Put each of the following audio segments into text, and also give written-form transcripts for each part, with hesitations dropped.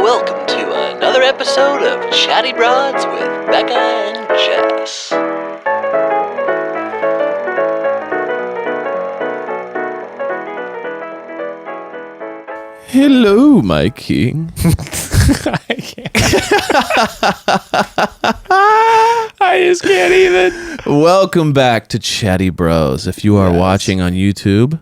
welcome to another episode of Chatty Broads with Becca and Jess. Hello, my king. I can't. I just can't even. Welcome back to Chatty Bros. If you are watching on YouTube,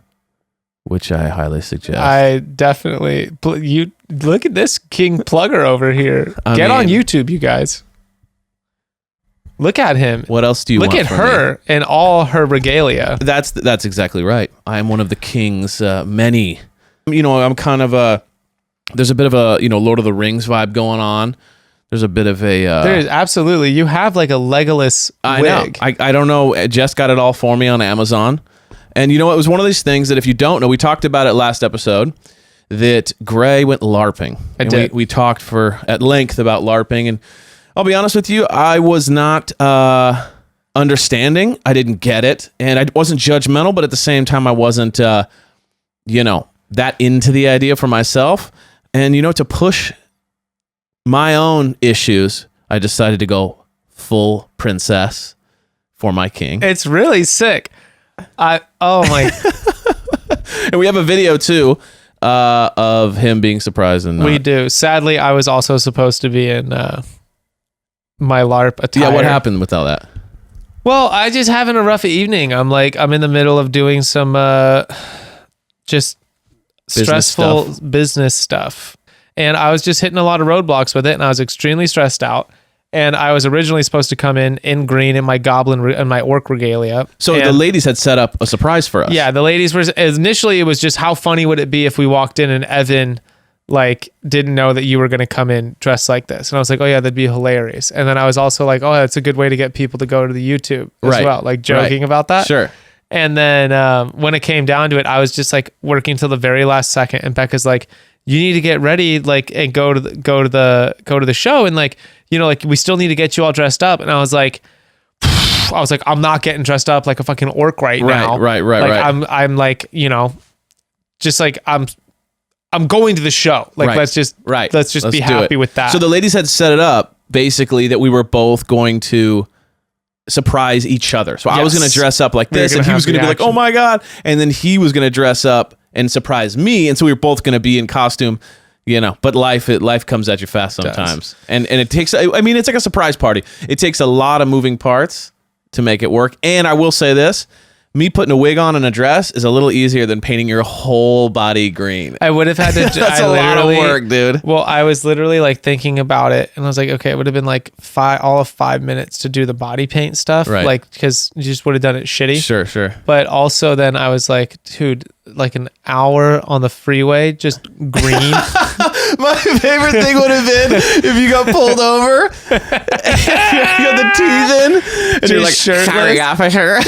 which I highly suggest. I definitely. You look at this king plugger over here. Get on YouTube, you guys. Look at him. What else do you want Look at from her me? and all her regalia. That's exactly right. I am one of the king's many. You know, I'm kind of there's a bit of a, Lord of the Rings vibe going on. There's a bit of a... there is, absolutely. You have like a Legolas wig. I know. I don't know. Jess got it all for me on Amazon. And it was one of these things that if you don't know, we talked about it last episode, that Gray went LARPing. I did. We talked at length about LARPing. And I'll be honest with you, I was not understanding. I didn't get it. And I wasn't judgmental, but at the same time, I wasn't, that into the idea for myself. And, to push my own issues, I decided to go full princess for my king. It's really sick. Oh my. And we have a video too of him being surprised. And we do. Sadly, I was also supposed to be in my LARP attire. Yeah, what happened with all that? Well, I just having a rough evening. I'm in the middle of doing some just stressful business stuff. And I was just hitting a lot of roadblocks with it, and I was extremely stressed out. And I was originally supposed to come in green in my goblin and my orc regalia. So the ladies had set up a surprise for us. Yeah, the ladies were initially, it was just how funny would it be if we walked in and Evan didn't know that you were going to come in dressed like this. And I was like, oh yeah, that'd be hilarious. And then I was also like, oh, that's a good way to get people to go to the YouTube as well, joking about that. Sure. And then when it came down to it, I was just working till the very last second. And Becca's like, you need to get ready, and go to the show, and we still need to get you all dressed up. And I was like, I'm not getting dressed up like a fucking orc right now. Right. I'm going to the show. Let's just be happy with that. So the ladies had set it up basically that we were both going to surprise each other. So I was going to dress up like this, and he was going to be like, oh my God. And then he was going to dress up and surprise me. And so we were both going to be in costume, but life comes at you fast sometimes. And it takes, it's like a surprise party. It takes a lot of moving parts to make it work. And I will say this, me putting a wig on and a dress is a little easier than painting your whole body green. I would have had to. That's a lot of work, dude. Well, I was literally thinking about it, and I was like, okay, it would have been all of 5 minutes to do the body paint stuff, right? Because you just would have done it shitty. Sure. But also, then I was like, dude, an hour on the freeway, just green. My favorite thing would have been if you got pulled over, and you got the teeth in, and you're like, shirtless. Sorry, officer.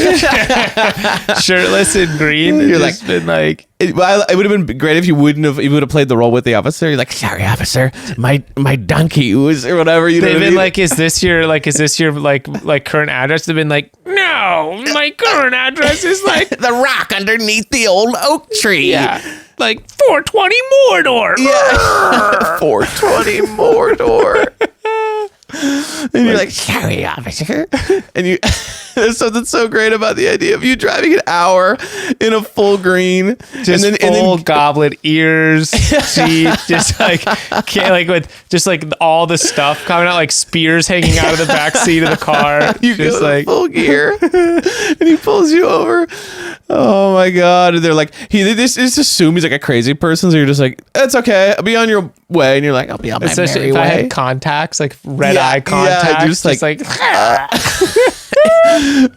Shirtless and green. You're just been like, it would have been great if you would have played the role with the officer. You're like, sorry, officer, my donkey was or whatever. They've been like, is this your current address? They've been like, no, my current address is the rock underneath the old oak tree. Yeah. 420 Mordor. Yeah. 420 Mordor. And you're like, sorry, officer. And there's something so great about the idea of you driving an hour in a full green, full goblet ears, teeth, just with all the stuff coming out, spears hanging out of the back seat of the car. You just go full gear, and he pulls you over. Oh my God! And they're like, they just assume he's like a crazy person. So you're just like, it's okay, I'll be on your way, and you're like, I'll be on my merry way. I had contacts, red eye contacts, yeah, just like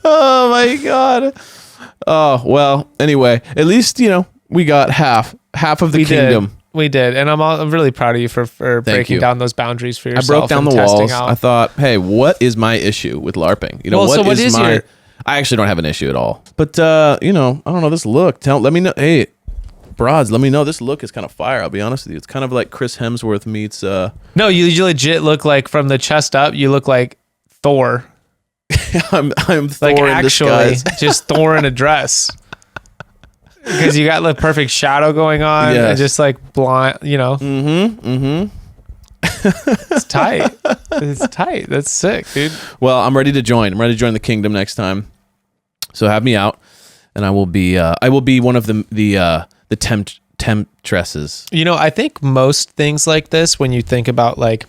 oh my God. Oh well. Anyway, at least we got half of the kingdom. We did, and I'm really proud of you for breaking down those boundaries for yourself. I broke down the walls. I thought, hey, what is my issue with LARPing? What is my? I actually don't have an issue at all. But I don't know this look. Let me know. Hey, broads, let me know. This look is kind of fire. I'll be honest with you. It's kind of like Chris Hemsworth meets. No, you legit look like from the chest up. You look like Thor. I'm Thor in disguise. Just Thor in a dress. Because you got the perfect shadow going on, and just blind, It's tight. It's tight. That's sick, dude. Well, I'm ready to join. I'm ready to join the kingdom next time. So have me out, and I will be one of the temptresses. You know, I think most things like this, when you think about like,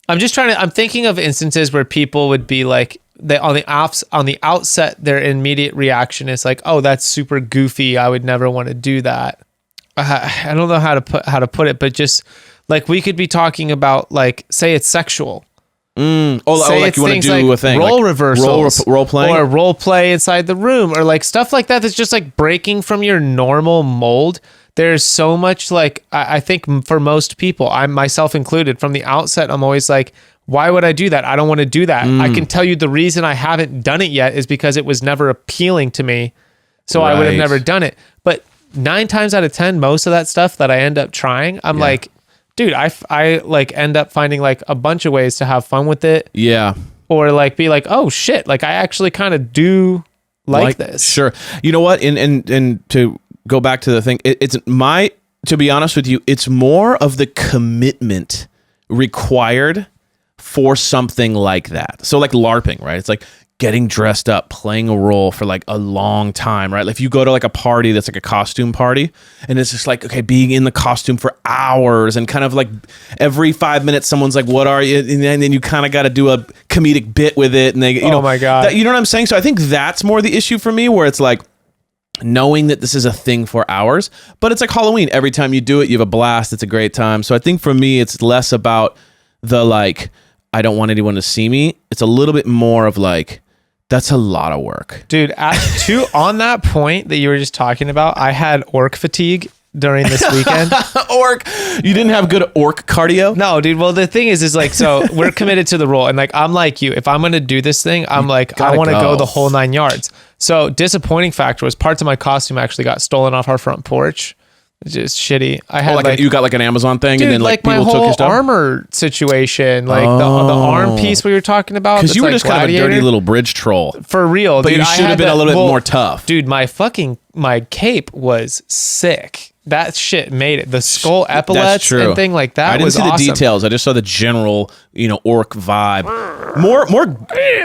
I'm thinking of instances where people would be like, on the outset, their immediate reaction is like, oh, that's super goofy. I would never want to do that. I don't know how to put it, but just like we could be talking about like, say it's sexual. Like you want to do a thing, role like reversals, role playing, or role play inside the room, or like stuff like that. That's just like breaking from your normal mold. There's so much like I think for most people, I myself included, from the outset, I'm always like, why would I do that? I don't want to do that. I can tell you the reason I haven't done it yet is because it was never appealing to me, so I would have never done it. But 9 times out of 10, most of that stuff that I end up trying, I'm like, dude, I like end up finding like a bunch of ways to have fun with it. Yeah. Or like be like, oh shit, like I actually kind of do like this. Sure. You know what? And to go back to the thing, to be honest with you, it's more of the commitment required for something like that. So like LARPing, right? It's like getting dressed up, playing a role for like a long time, right? Like if you go to like a party that's like a costume party, and it's just like, okay, being in the costume for hours, and kind of like every 5 minutes someone's like, what are you? And then you kind of got to do a comedic bit with it, and they, you know, my God. You know what I'm saying? So I think that's more the issue for me, where it's like knowing that this is a thing for hours, but it's like Halloween. Every time you do it, you have a blast. It's a great time. So I think for me, it's less about the like, I don't want anyone to see me. It's a little bit more of like, that's a lot of work. Dude, on that point that you were just talking about, I had orc fatigue during this weekend. Orc? You didn't have good orc cardio? No, dude. Well, the thing is like, so we're committed to the role. And like, I'm like you, if I'm going to do this thing, I'm like, I want to go the whole 9 yards. So disappointing factor was parts of my costume actually got stolen off our front porch. Just shitty. I had like you got like an Amazon thing, dude, and then like people my took your stuff. Armor situation, like the arm piece we were talking about. Because you were like just kind of a dirty little bridge troll for real. But dude, you should have been a little bit more tough, dude. My cape was sick. That shit made it. The skull epaulets and thing like that. I didn't see the details. I just saw the general, orc vibe. More.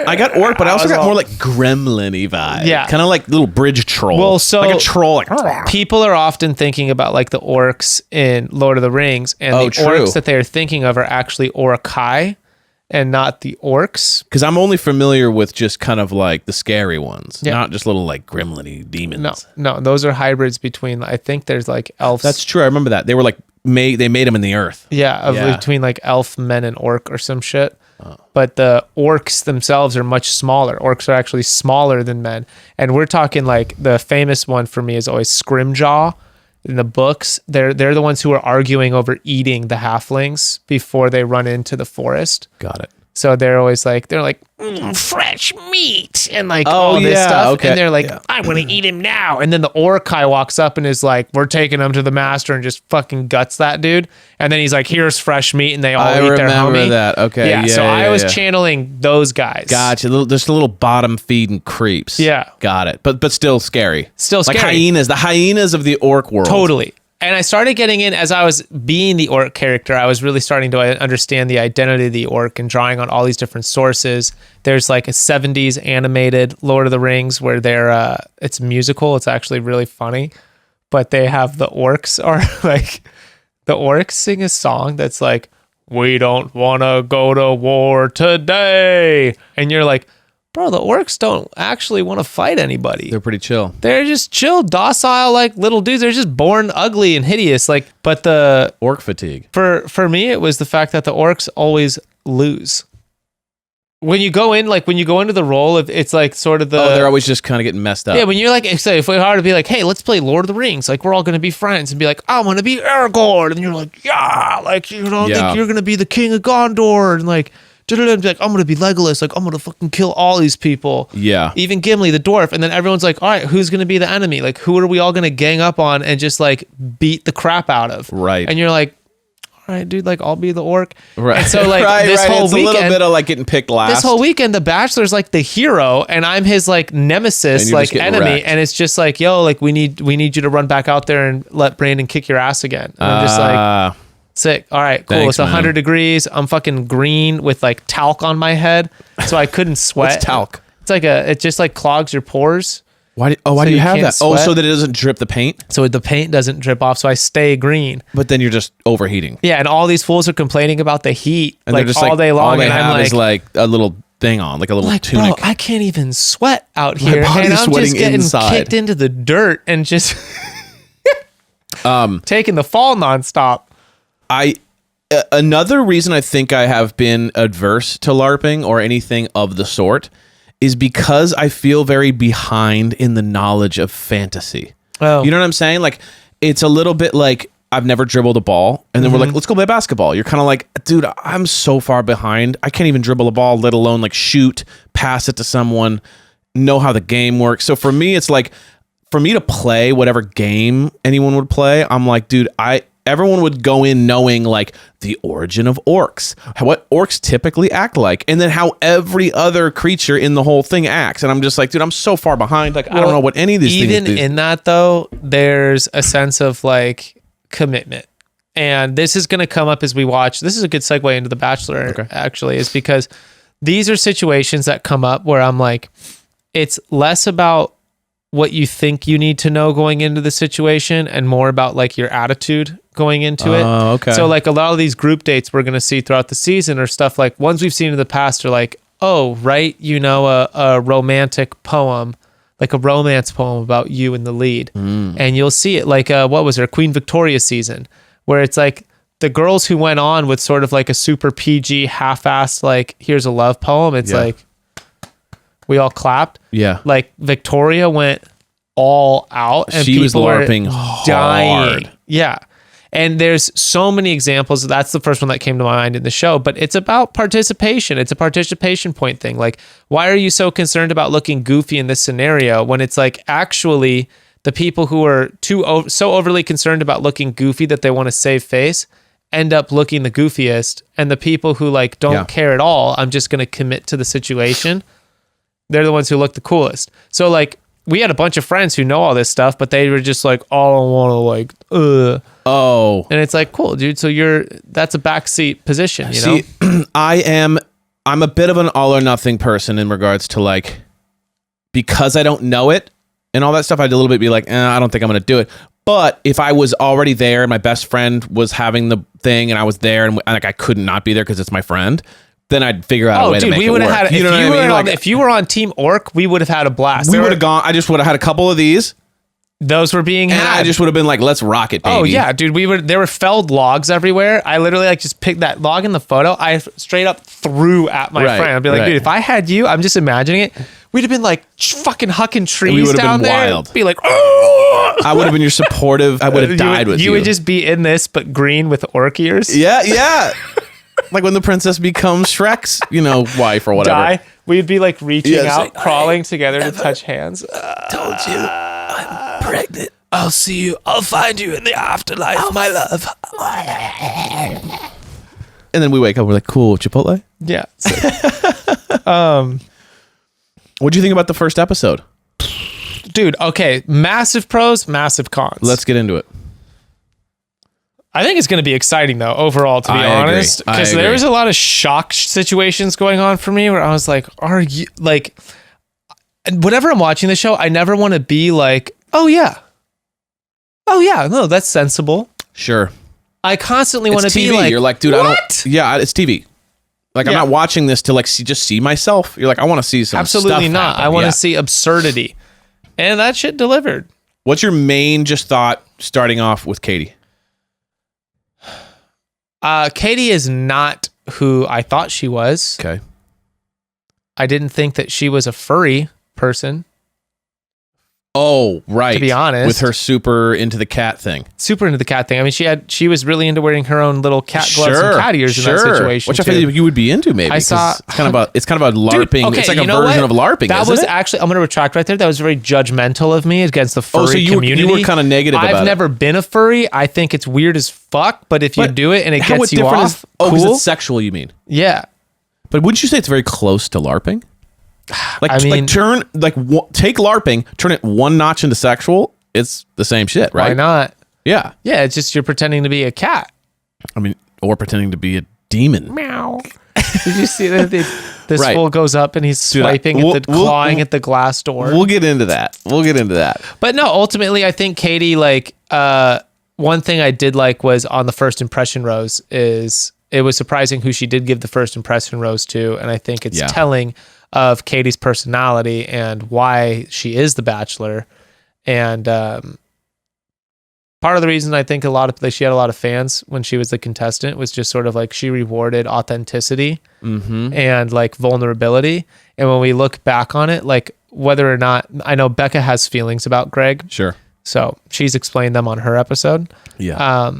I got orc, but I also got more like gremlin-y vibe. Yeah, kind of like little bridge troll. Well, so like a troll. Like, people are often thinking about like the orcs in Lord of the Rings, and the orcs that they're thinking of are actually Orcai and not the orcs. Because I'm only familiar with just kind of like the scary ones, not just little like gremlin-y demons. No, those are hybrids between, I think there's like elves. That's true. I remember that. They were like, they made them in the earth. Yeah, between like elf, men, and orc or some shit. But the orcs themselves are much smaller. Orcs are actually smaller than men. And we're talking like the famous one for me is always Scrimjaw. In the books, they're the ones who are arguing over eating the halflings before they run into the forest. Got it. So they're like fresh meat and like all this stuff. Okay. And they're like, I want to eat him now. And then the Orcai walks up and is like, we're taking him to the master, and just fucking guts that dude. And then he's like, here's fresh meat, and they all eat their homie. I remember that. Okay. Yeah. So I was channeling those guys. Gotcha. Just a little bottom feeding creeps. Yeah. Got it. But still scary. Still scary. Like hyenas. The hyenas of the orc world. Totally. And I started getting in, as I was being the orc character, I was really starting to understand the identity of the orc and drawing on all these different sources. There's like a 70s animated Lord of the Rings where it's musical. It's actually really funny. But they have the orcs are like, the orcs sing a song that's like, we don't want to go to war today. And you're like, bro, the orcs don't actually want to fight anybody. They're pretty chill. They're just chill, docile, like little dudes. They're just born ugly and hideous. Like, but the orc fatigue. For me, it was the fact that the orcs always lose. When you go into the role of, it's like sort of they're always just kind of getting messed up. Yeah, when you're like, say, if we were to be like, hey, let's play Lord of the Rings, like we're all going to be friends, and be like, I want to be Aragorn, and you're like, like you don't think you're going to be the king of Gondor, and like. And be like, I'm gonna be Legolas, like I'm gonna fucking kill all these people. Yeah. Even Gimli, the dwarf, and then everyone's like, all right, who's gonna be the enemy? Like, who are we all gonna gang up on and just like beat the crap out of? Right. And you're like, all right, dude, like I'll be the orc. Right. And so like this whole it's weekend, a little bit of like getting picked last. This whole weekend, the Bachelor's like the hero, and I'm his like nemesis, like enemy, wrecked. And it's just like, yo, like we need you to run back out there and let Brandon kick your ass again. And I'm just like. Sick. All right, cool. Thanks, It's 100 degrees. I'm fucking green with like talc on my head, so I couldn't sweat. What's talc? It's like it just like clogs your pores. Why do you have that? Oh, so that it doesn't drip the paint? So the paint doesn't drip off, so I stay green. But then you're just overheating. Yeah, and all these fools are complaining about the heat And like they're just all day long. All they and have I'm is like a little thing on, like a little tunic. Bro, I can't even sweat out here. body's And I'm sweating just getting inside. kicked into the dirt and just taking the fall nonstop. Another reason I think I have been adverse to LARPing or anything of the sort is because I feel very behind in the knowledge of fantasy. Oh. You know what I'm saying? Like, it's a little bit like I've never dribbled a ball, and then we're like, let's go play basketball. You're kind of like, dude, I'm so far behind. I can't even dribble a ball, let alone like shoot, pass it to someone, know how the game works. So for me, it's like, for me to play whatever game anyone would play, I'm like, dude, everyone would go in knowing like the origin of orcs, what orcs typically act like, and then how every other creature in the whole thing acts. And I'm just like, dude, I'm so far behind. Like, I don't know what any of these things do. Even in that though, there's a sense of like commitment. And this is going to come up as we watch. This is a good segue into The Bachelor, actually, is because these are situations that come up where I'm like, it's less about what you think you need to know going into the situation and more about like your attitude going into it. Okay. So like a lot of these group dates we're going to see throughout the season are stuff like ones we've seen in the past are like, oh, right. You know, a romantic poem, like a romance poem about you in the lead. And you'll see it like, what was there? Queen Victoria season, where it's like the girls who went on with sort of like a super PG half-assed, like, here's a love poem. It's like, we all clapped. Yeah. Like Victoria went all out and she was people were LARPing dying. hard. Yeah. And there's so many examples. That's the first one that came to my mind in the show, but it's about participation. It's a participation point thing. Like, why are you so concerned about looking goofy in this scenario when it's like actually the people who are so overly concerned about looking goofy that they want to save face end up looking the goofiest, and the people who like don't care at all, I'm just going to commit to the situation, they're the ones who look the coolest. So like we had a bunch of friends who know all this stuff, but they were just like, oh, I don't want to like, Oh. And it's like, cool, dude. So that's a backseat position, you know? I'm a bit of an all or nothing person in regards to like, because I don't know it and all that stuff, I'd a little bit be like, I don't think I'm going to do it. But if I was already there and my best friend was having the thing and I was there and like I could not be there because it's my friend, then I'd figure out a way to make it work. Had, you know what I mean? Like, if you were on Team Orc, we would have had a blast. We would have gone. I just would have had a couple of these. Those were being had. And I just would have been like, let's rock it, baby. Oh yeah, dude. There were felled logs everywhere. I literally like just picked that log in the photo. I straight up threw at my friend. I'd be like, dude, if I had you, I'm just imagining it. We'd have been like fucking hucking trees down there. Wild. Be like, oh! I would have been your supportive. I would have died with you. You would just be in this, but green with orc ears. Yeah. Like when the princess becomes Shrek's, wife or whatever. Die. We'd be like reaching out, crawling together to touch hands. Told you, I'm pregnant. I'll see you. I'll find you in the afterlife, my love. And then we wake up. We're like, cool, Chipotle. Yeah. What do you think about the first episode? Dude, okay. Massive pros, massive cons. Let's get into it. I think it's going to be exciting, though, overall, to be honest. Because there was a lot of shock situations going on for me where I was like, are you, like, whenever I'm watching the show, I never want to be like, oh, yeah, no, that's sensible. Sure. I constantly want to be like, you're like, dude, what? I don't, it's TV. Like, I'm not watching this to like just see myself. You're like, I want to see some Absolutely stuff not. happen. I want to see absurdity. And that shit delivered. What's your main just thought starting off with Katie? Katie is not who I thought she was. Okay. I didn't think that she was a furry person. Oh, right. To be honest. With her super into the cat thing. Super into the cat thing. I mean, she was really into wearing her own little cat gloves and cat ears in that situation. Which I think you would be into, maybe. It's kind of a LARPing. Dude, okay, it's like a version of LARPing. That was actually, I'm going to retract right there. That was very judgmental of me against the furry community. You were kind of negative about it. I've never been a furry. I think it's weird as fuck, but if you do it and it gets you off, cool. Because it's sexual, you mean? Yeah. But wouldn't you say it's very close to LARPing? Like, take LARPing, turn it one notch into sexual. It's the same shit, right? Why not? Yeah. Yeah, it's just you're pretending to be a cat. I mean, or pretending to be a demon. Meow. Did you see that this Right. fool goes up and he's swiping clawing at the glass door? We'll get into that. But no, ultimately, I think Katie, like, one thing I did like was on the first impression rose is it was surprising who she did give the first impression rose to. And I think it's telling of Katie's personality and why she is the Bachelor. And part of the reason I think she had a lot of fans when she was the contestant was just sort of like she rewarded authenticity and like vulnerability. And when we look back on it, like whether or not, I know Becca has feelings about Greg. Sure. So she's explained them on her episode. Yeah.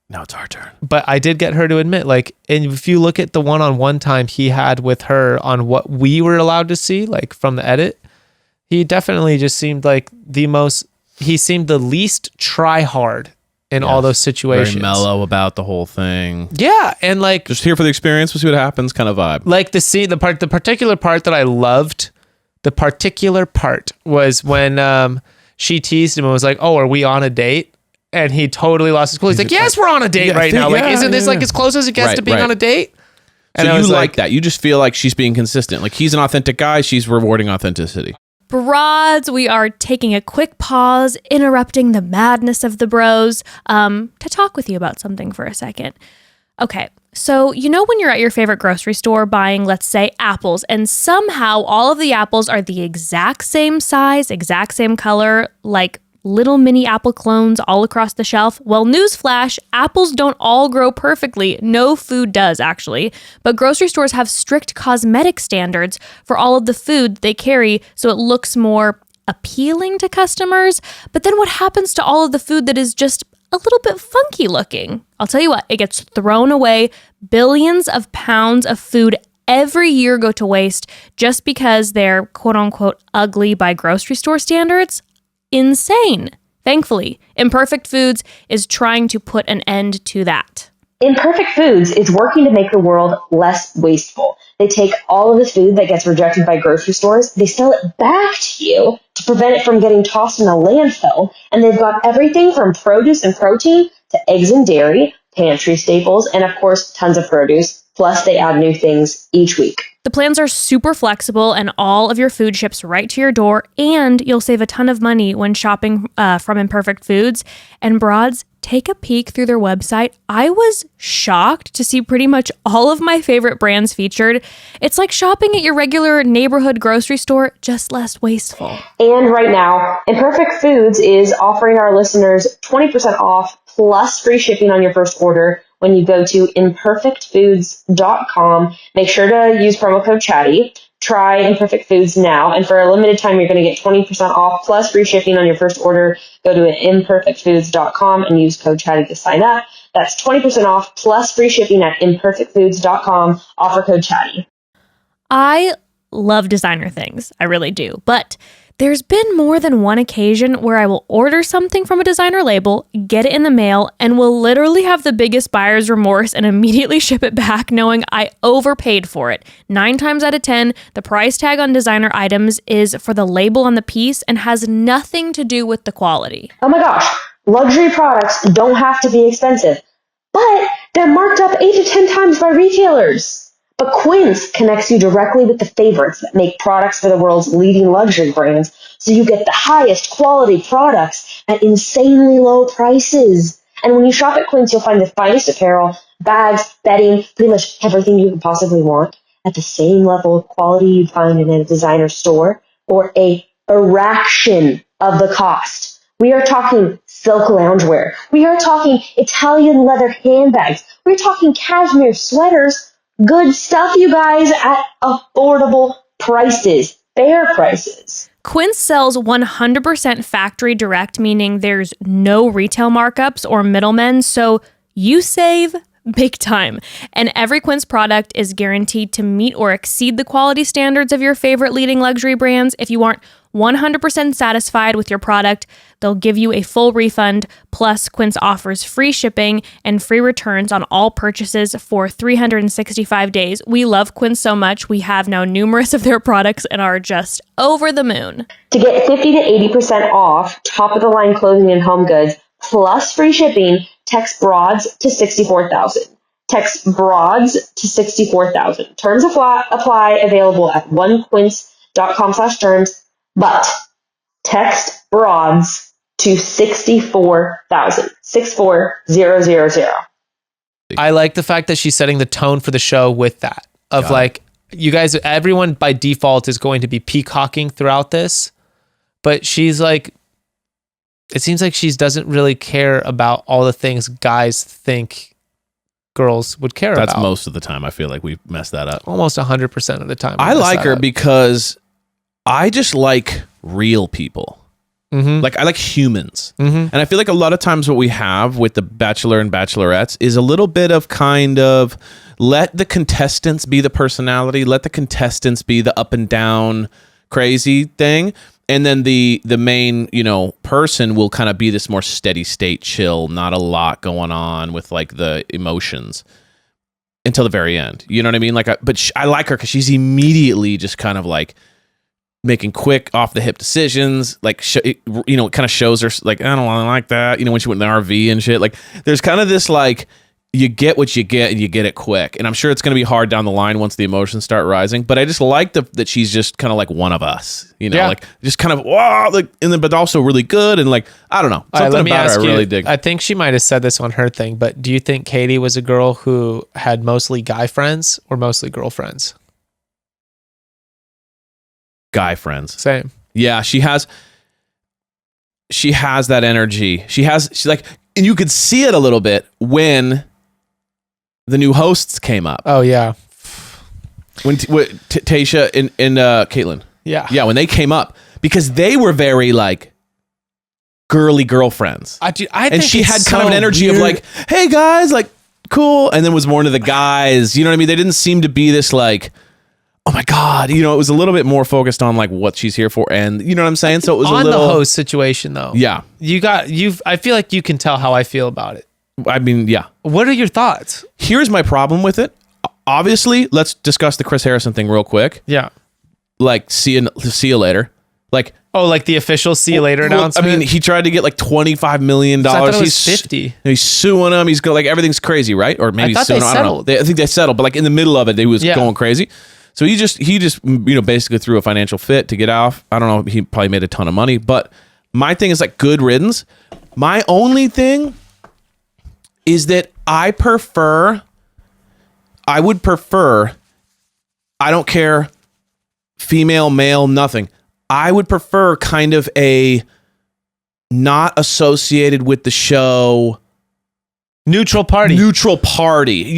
Now it's our turn. But I did get her to admit, like, and if you look at the one-on-one time he had with her on what we were allowed to see, like from the edit, he definitely just seemed like he seemed the least try hard in all those situations. Very mellow about the whole thing. Yeah. And like, just here for the experience, we'll see what happens kind of vibe. Like the particular part that I loved, was when she teased him and was like, "Oh, are we on a date?" And he totally lost his cool. He's like, "Yes, we're on a date right now. Like, isn't this like as close as it gets to being on a date?" And so you like that. You just feel like she's being consistent. Like he's an authentic guy. She's rewarding authenticity. Broads, we are taking a quick pause, interrupting the madness of the bros, to talk with you about something for a second. Okay, so you know when you're at your favorite grocery store buying, let's say, apples, and somehow all of the apples are the exact same size, exact same color, like little mini apple clones all across the shelf? Well, newsflash, apples don't all grow perfectly. No food does, actually. But grocery stores have strict cosmetic standards for all of the food they carry, so it looks more appealing to customers. But then what happens to all of the food that is just a little bit funky looking? I'll tell you what, it gets thrown away. Billions of pounds of food every year go to waste just because they're quote unquote ugly by grocery store standards. Insane. Thankfully, Imperfect Foods is trying to put an end to that. Imperfect Foods is working to make the world less wasteful. They take all of the food that gets rejected by grocery stores, they sell it back to you to prevent it from getting tossed in a landfill, and they've got everything from produce and protein to eggs and dairy, pantry staples, and of course, tons of produce. Plus, they add new things each week. The plans are super flexible and all of your food ships right to your door, and you'll save a ton of money when shopping from Imperfect Foods. And broads, take a peek through their website. I was shocked to see pretty much all of my favorite brands featured. It's like shopping at your regular neighborhood grocery store, just less wasteful. And right now, Imperfect Foods is offering our listeners 20% off plus free shipping on your first order when you go to imperfectfoods.com. Make sure to use promo code CHATTY. Try Imperfect Foods now, and for a limited time, you're going to get 20% off plus free shipping on your first order. Go to imperfectfoods.com and use code CHATTY to sign up. That's 20% off plus free shipping at imperfectfoods.com. Offer code CHATTY. I love designer things. I really do. But there's been more than one occasion where I will order something from a designer label, get it in the mail, and will literally have the biggest buyer's remorse and immediately ship it back knowing I overpaid for it. 9 times out of 10, the price tag on designer items is for the label on the piece and has nothing to do with the quality. Oh my gosh, luxury products don't have to be expensive, but they're marked up 8 to 10 times by retailers. But Quince connects you directly with the favorites that make products for the world's leading luxury brands, so you get the highest quality products at insanely low prices. And when you shop at Quince, you'll find the finest apparel, bags, bedding, pretty much everything you could possibly want at the same level of quality you'd find in a designer store or a fraction of the cost. We are talking silk loungewear. We are talking Italian leather handbags. We're talking cashmere sweaters. Good stuff, you guys, at affordable prices. Fair prices. Quince sells 100% factory direct, meaning there's no retail markups or middlemen, so you save big time. And every Quince product is guaranteed to meet or exceed the quality standards of your favorite leading luxury brands. If you aren't 100% satisfied with your product, they'll give you a full refund. Plus, Quince offers free shipping and free returns on all purchases for 365 days. We love Quince so much, we have now numerous of their products and are just over the moon. To get 50 to 80% off top-of-the-line clothing and home goods, plus free shipping, Text BROADS to 64,000. Text BROADS to 64,000. Terms apply, available at onequince.com/terms, but text BROADS to 64,000. 64000. I like the fact that she's setting the tone for the show with that. Of like, you guys, everyone by default is going to be peacocking throughout this, but she's like, it seems like she doesn't really care about all the things guys think girls would care about. That's most of the time. I feel like we messed that up. Almost 100% of the time. I like her because I just like real people. Mm-hmm. Like, I like humans. Mm-hmm. And I feel like a lot of times what we have with the Bachelor and Bachelorettes is a little bit of kind of let the contestants be the personality, let the contestants be the up and down crazy thing. And then the main, person will kind of be this more steady state, chill, not a lot going on with like the emotions until the very end. You know what I mean? Like, I like her because she's immediately just kind of like making quick off the hip decisions. Like, it kind of shows her like, I don't like that. When she went in the RV and shit, like there's kind of this, like, you get what you get and you get it quick. And I'm sure it's going to be hard down the line once the emotions start rising. But I just like that she's just kind of like one of us, like just kind of, wow, like, and then, but also really good. And like, I don't know. Something about her I really dig. I think she might have said this on her thing, but do you think Katie was a girl who had mostly guy friends or mostly girlfriends? Guy friends. Same. Yeah, she has that energy. She's like, and you could see it a little bit when the new hosts came up. Oh yeah. When Tayshia and Caitlin. Yeah. Yeah, when they came up, because they were very like girly girlfriends. I and she had kind of an energy of like, hey guys, like cool. And then was more into the guys. You know what I mean? They didn't seem to be this like, oh my God, it was a little bit more focused on like what she's here for. And you know what I'm saying? So it was on a little the host situation though. Yeah. I feel like you can tell how I feel about it. I mean, yeah. What are your thoughts? Here's my problem with it. Obviously, let's discuss the Chris Harrison thing real quick. Yeah. Like, see you later. Like, oh, like the official see you later announcement? I mean, he tried to get like $25 million. I thought it was 50. He's suing him. He's like, everything's crazy, right? Or maybe I thought they settled. I think they settled, but like in the middle of it, they was going crazy. So he just basically threw a financial fit to get off. I don't know. He probably made a ton of money, but my thing is like good riddance. My only thing is that I would prefer, I don't care, female, male, nothing. I would prefer kind of a not associated with the show, neutral party. You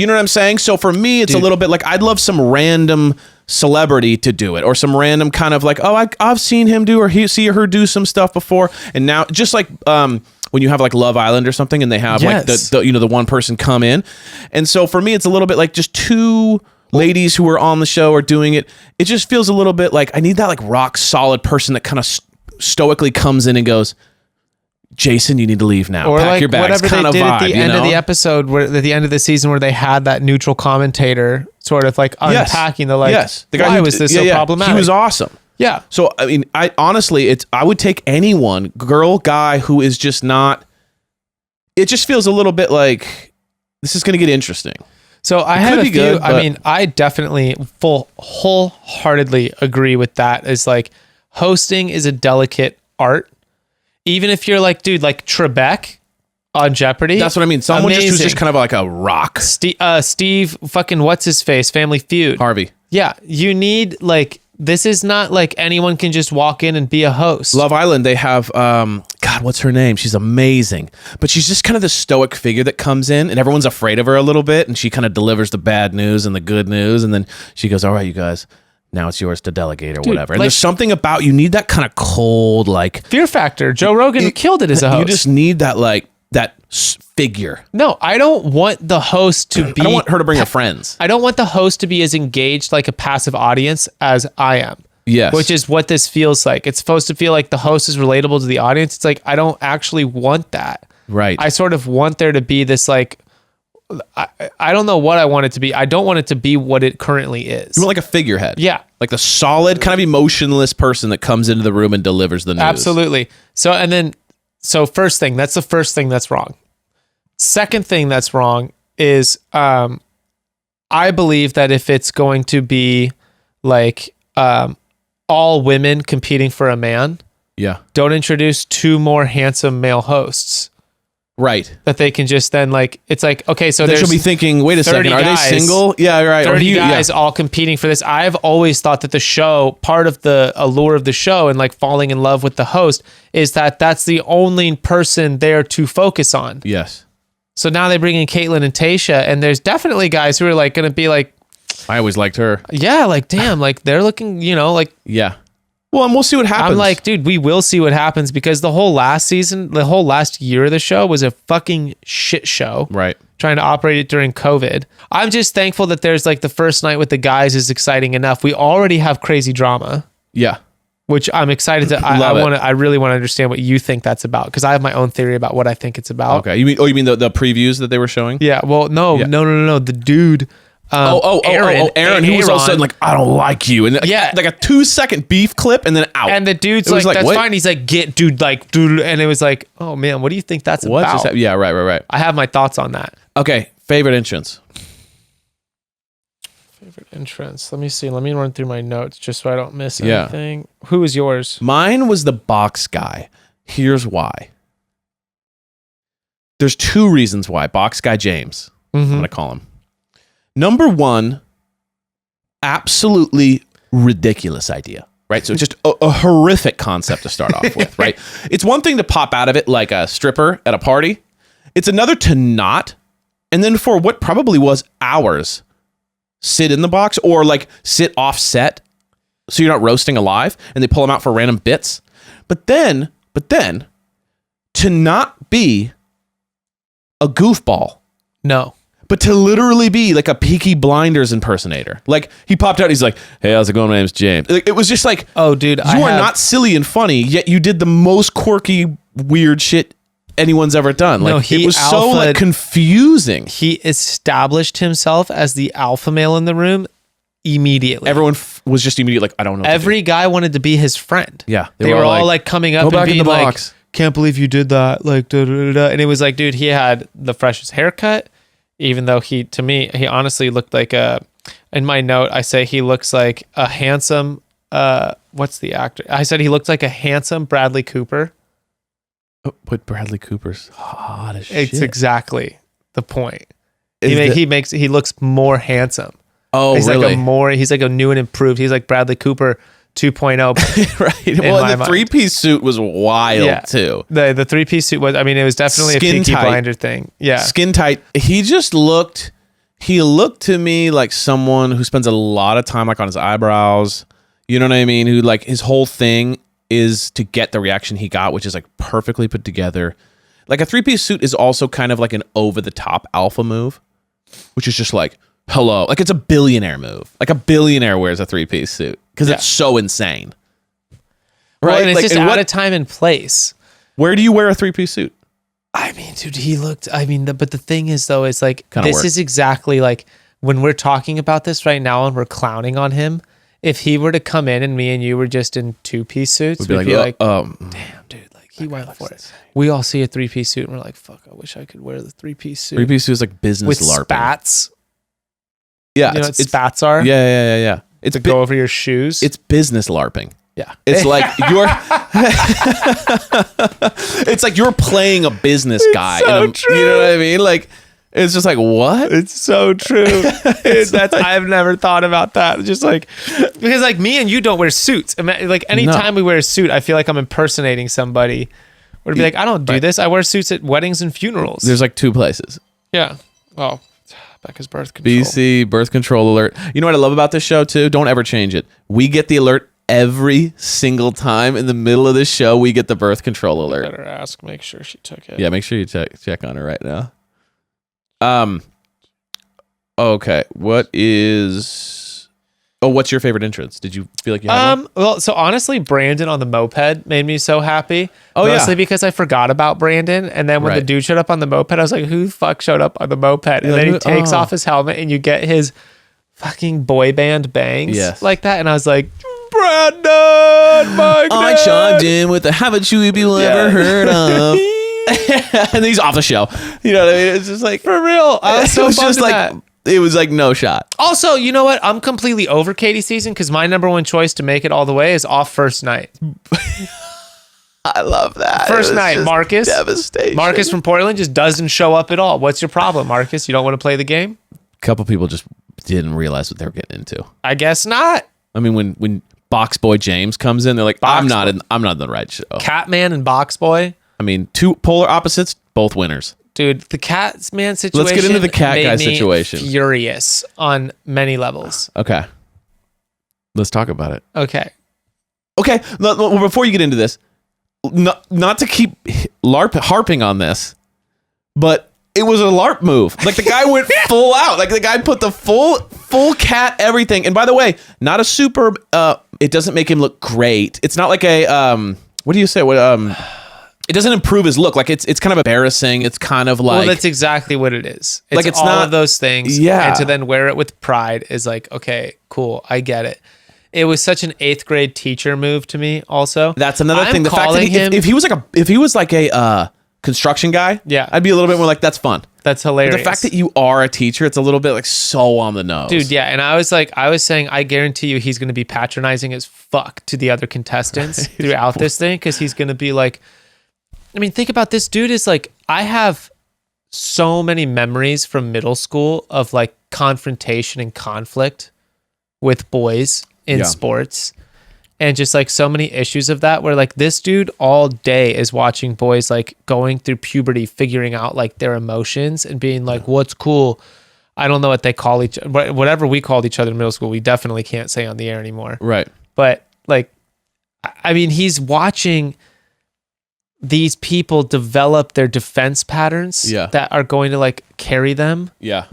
know what I'm saying? So for me, it's a little bit like I'd love some random celebrity to do it, or some random kind of like, oh, I've seen him do or see her do some stuff before, and now just like when you have like Love Island or something, and they have like the one person come in, and so for me, it's a little bit like just two ladies who are on the show are doing it. It just feels a little bit like I need that like rock solid person that kind of stoically comes in and goes, Jason, you need to leave now. Or pack like your bags. whatever kind they of did vibe, at the end of the episode, where at the end of the season, where they had that neutral commentator sort of like unpacking the like, the guy why was this so problematic? He was awesome. Yeah. So I mean, I honestly, I would take anyone, girl, guy, who is just not. It just feels a little bit like this is going to get interesting. So I have a few. Good, I mean, I definitely wholeheartedly agree with that. Is like hosting is a delicate art. Even if you're like, dude, like Trebek on Jeopardy. That's what I mean. Someone just who's just kind of like a rock. Steve fucking what's his face? Family Feud. Harvey. Yeah. You need like, this is not like anyone can just walk in and be a host. Love Island, they have, God, what's her name? She's amazing. But she's just kind of the stoic figure that comes in and everyone's afraid of her a little bit. And she kind of delivers the bad news and the good news. And then she goes, all right, you guys, now it's yours to delegate or whatever. And like, there's something about, you need that kind of cold, like fear factor. Joe Rogan killed it as a host. You just need that, like, that figure. No, I don't want the host to be. I don't want her to bring her friends. I don't want the host to be as engaged like a passive audience as I am. Yes. Which is what this feels like. It's supposed to feel like the host is relatable to the audience. It's like, I don't actually want that. Right. I sort of want there to be this like, I don't know what I want it to be. I don't want it to be what it currently is. You want like a figurehead. Yeah. Like the solid, kind of emotionless person that comes into the room and delivers the news. Absolutely. So first thing, that's the first thing that's wrong. Second thing that's wrong is I believe that if it's going to be like all women competing for a man, don't introduce 2 more handsome male hosts. Right. That they can just then like, it's like, okay, so they should be thinking, wait a second, are they single? Yeah, right. 30 guys all competing for this. I've always thought that the show, part of the allure of the show and like falling in love with the host is that that's the only person there to focus on. Yes. So now they bring in Caitlyn and Tayshia, and there's definitely guys who are like going to be like, I always liked her. Yeah, like, damn, like they're looking, like. Yeah. Well, and we'll see what happens. I'm like, dude, we will see what happens because the whole last season, the whole last year of the show was a fucking shit show. Right. Trying to operate it during COVID. I'm just thankful that there's like the first night with the guys is exciting enough. We already have crazy drama. Yeah. Which I'm excited to. I really want to understand what you think that's about because I have my own theory about what I think it's about. Okay. You mean the previews that they were showing? Yeah. Well, no. The dude. Aaron, who was all of a sudden like, I don't like you. And like a 2-second beef clip and then out. And the dude's like, that's what? Fine. He's like, get dude, like, dude. And it was like, oh man, what do you think that's about? Yeah, right. I have my thoughts on that. Okay. Favorite entrance. Let me see. Let me run through my notes just so I don't miss anything. Who was yours? Mine was the box guy. Here's why. There's 2 reasons why. Box guy James. I'm going to call him. Number 1, absolutely ridiculous idea, right? So just a horrific concept to start off with, right? It's one thing to pop out of it like a stripper at a party. It's another to not, and then for what probably was hours, sit in the box or like sit offset so you're not roasting alive, and they pull them out for random bits. But then, to not be a goofball. No. But to literally be like a Peaky Blinders impersonator. Like he popped out, he's like, hey, how's it going? My name's James. Like, it was just like, oh, dude, you are not silly and funny, yet you did the most quirky, weird shit anyone's ever done. Like it was so like confusing. He established himself as the alpha male in the room immediately. Everyone was just immediately like, I don't know. Every guy wanted to be his friend. Yeah. They were all like coming up and being like, can't believe you did that. Like, da, da, da, da. And it was like, dude, he had the freshest haircut. Even though he honestly looked like in my note, I say he looks like a handsome, what's the actor? I said he looked like a handsome Bradley Cooper. But Bradley Cooper's hot as shit. It's exactly the point. He looks more handsome. Oh, he's really? He's like a new and improved. He's like Bradley Cooper 2.0. Right. Well, the 3-piece suit was wild too. The 3-piece suit was, it was definitely skin a Peaky tight. Blinder thing. Yeah. Skin tight. He looked to me like someone who spends a lot of time like on his eyebrows. You know what I mean? Who like his whole thing is to get the reaction he got, which is like perfectly put together. Like a 3-piece suit is also kind of like an over the top alpha move, which is just like, hello. Like it's a billionaire move. Like a billionaire wears a 3-piece suit. Because it's so insane. Right? Well, and it's just out of time and place. Where do you wear a 3-piece suit? Dude, he looked, but the thing is though, it's like, kinda this is exactly like when we're talking about this right now and we're clowning on him. If he were to come in and me and you were just in 2-piece suits, we'd be like, damn, dude, like he went for it. We all see a 3-piece suit and we're like, fuck, I wish I could wear the 3-piece suit. 3-piece suit is like business with LARPing. spats. Yeah. You know what spats are? Yeah. It's to go over your shoes. It's business LARPing. Yeah. It's like it's like you're playing a business guy. So true. You know what I mean? Like, it's just like, what? It's so true. I've never thought about that. Just like, because like me and you don't wear suits. Like anytime we wear a suit, I feel like I'm impersonating somebody. Or to be like, I don't do this. I wear suits at weddings and funerals. There's like 2 places. Yeah. Oh, Becca's birth control. BC, birth control alert. You know what I love about this show too? Don't ever change it. We get the alert every single time in the middle of this show. We get the birth control alert. Better ask. Make sure she took it. Yeah, make sure you check on her right now. Okay. What's your favorite entrance? Did you feel like you had one? Well, so honestly, Brandon on the moped made me so happy. Oh, Mostly because I forgot about Brandon. And then when the dude showed up on the moped, I was like, who the fuck showed up on the moped? And then he takes off his helmet and you get his fucking boy band bangs like that. And I was like, Brandon, my God. I chimed in with the haven't you people ever heard of? and he's off the show. You know what I mean? It's just like, For real. I was so bummed at that. It was like no shot. Also, you know what? I'm completely over Katie's season because my number one choice to make it all the way is off first night. I love that. First night, Marcus. Devastation. Marcus from Portland just doesn't show up at all. What's your problem, Marcus? You don't want to play the game? A couple people just didn't realize what they were getting into. I guess not. I mean, when Box Boy James comes in, they're like, I'm not in the right show. Catman and Box Boy. I mean, two polar opposites, both winners. Dude, the Catman situation. Let's get into the cat made guy me situation. Furious on many levels. Okay. Let's talk about it. Okay. Well, before you get into this, not to keep harping on this, but it was a LARP move. Like the guy went full out. Like the guy put the full cat everything. And by the way, not a super. It doesn't make him look great. It's not like a what do you say? It doesn't improve his look. Like it's kind of embarrassing. It's kind of like, well, that's exactly what it is. It's like it's all not of those things. Yeah. And to then wear it with pride is like, okay, cool. I get it. It was such an 8th grade teacher move to me. Also, that's another thing. The fact that him, if he was like a construction guy, yeah, I'd be a little bit more like, that's fun. That's hilarious. But the fact that you are a teacher, it's a little bit like so on the nose, dude. Yeah, and I was saying, I guarantee you, he's going to be patronizing as fuck to the other contestants throughout this thing because he's going to be like, I mean, think about this dude is like, I have so many memories from middle school of like confrontation and conflict with boys in sports, and just like so many issues of that where like this dude all day is watching boys like going through puberty, figuring out like their emotions and being like, what's cool? I don't know what they call each other. Whatever we called each other in middle school, we definitely can't say on the air anymore. Right. But like, I mean, he's watching these people develop their defense patterns that are going to like carry them. Yeah.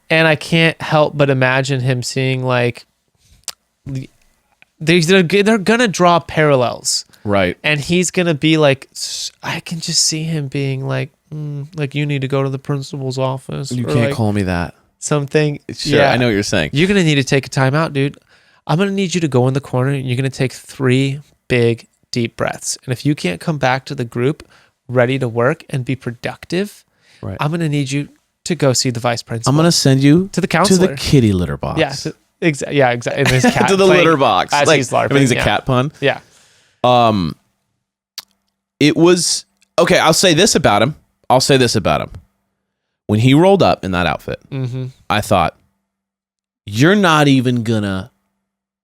And I can't help but imagine him seeing like, they're gonna draw parallels, right? And he's gonna be like, I can just see him being like, like you need to go to the principal's office. You can't like call me that. Something. Sure, I know what you're saying. You're gonna need to take a time out, dude. I'm gonna need you to go in the corner and you're gonna take 3 big deep breaths. And if you can't come back to the group ready to work and be productive, right, I'm gonna need you to go see the vice principal. I'm gonna send you to the counselor, to the kitty litter box. Yeah. Exactly. Yeah, exactly. In his cat to the litter box. As like, he's LARPing. Everything's a cat pun. Yeah. It was okay. I'll say this about him. When he rolled up in that outfit, I thought, you're not even gonna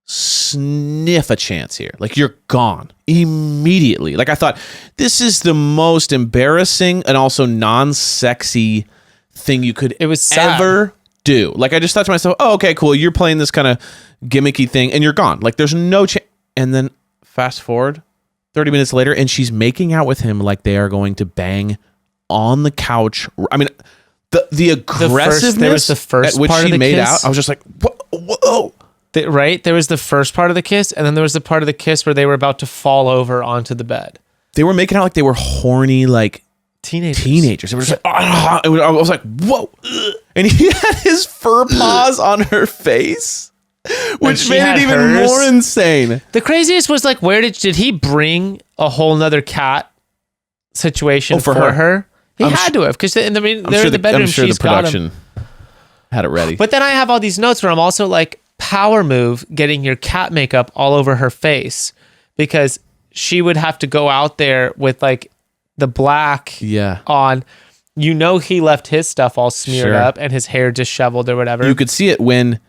sniff a chance here. Like you're gone immediately. Like I thought, this is the most embarrassing and also non-sexy thing you could ever do. Like I just thought to myself, oh, okay, cool. You're playing this kind of gimmicky thing and you're gone. Like there's no chance. And then fast forward 30 minutes later and she's making out with him like they are going to bang on the couch. I mean, the aggressiveness there was the first at which part she of the made kiss. out. I was just like, whoa. Right? There was the first part of the kiss and then there was the part of the kiss where they were about to fall over onto the bed. They were making out like they were horny, like teenagers. They were just like, I was like, whoa. And he had his fur paws on her face, which made it even more insane. The craziest was like, where did he bring a whole nother cat situation for her? He had to have, because they're in the bedroom. I'm sure she's the production had it ready. But then I have all these notes where I'm also like, power move, getting your cat makeup all over her face, because she would have to go out there with like the black on. You know, he left his stuff all smeared up and his hair disheveled or whatever. You could see it when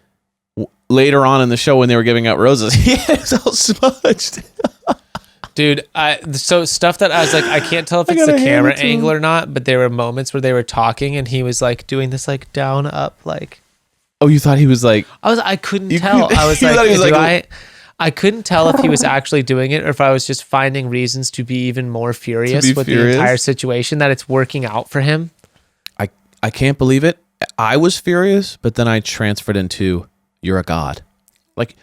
later on in the show when they were giving out roses. It was all smudged. Dude, so stuff that I was like, I can't tell if it's the camera angle or not, but there were moments where they were talking and he was like doing this like down up like. Oh, you thought he was like? I couldn't tell. I was like, I couldn't tell if he was actually doing it or if I was just finding reasons to be even more furious with the entire situation, that it's working out for him. I can't believe it. I was furious, but then I transferred into, you're a god. Like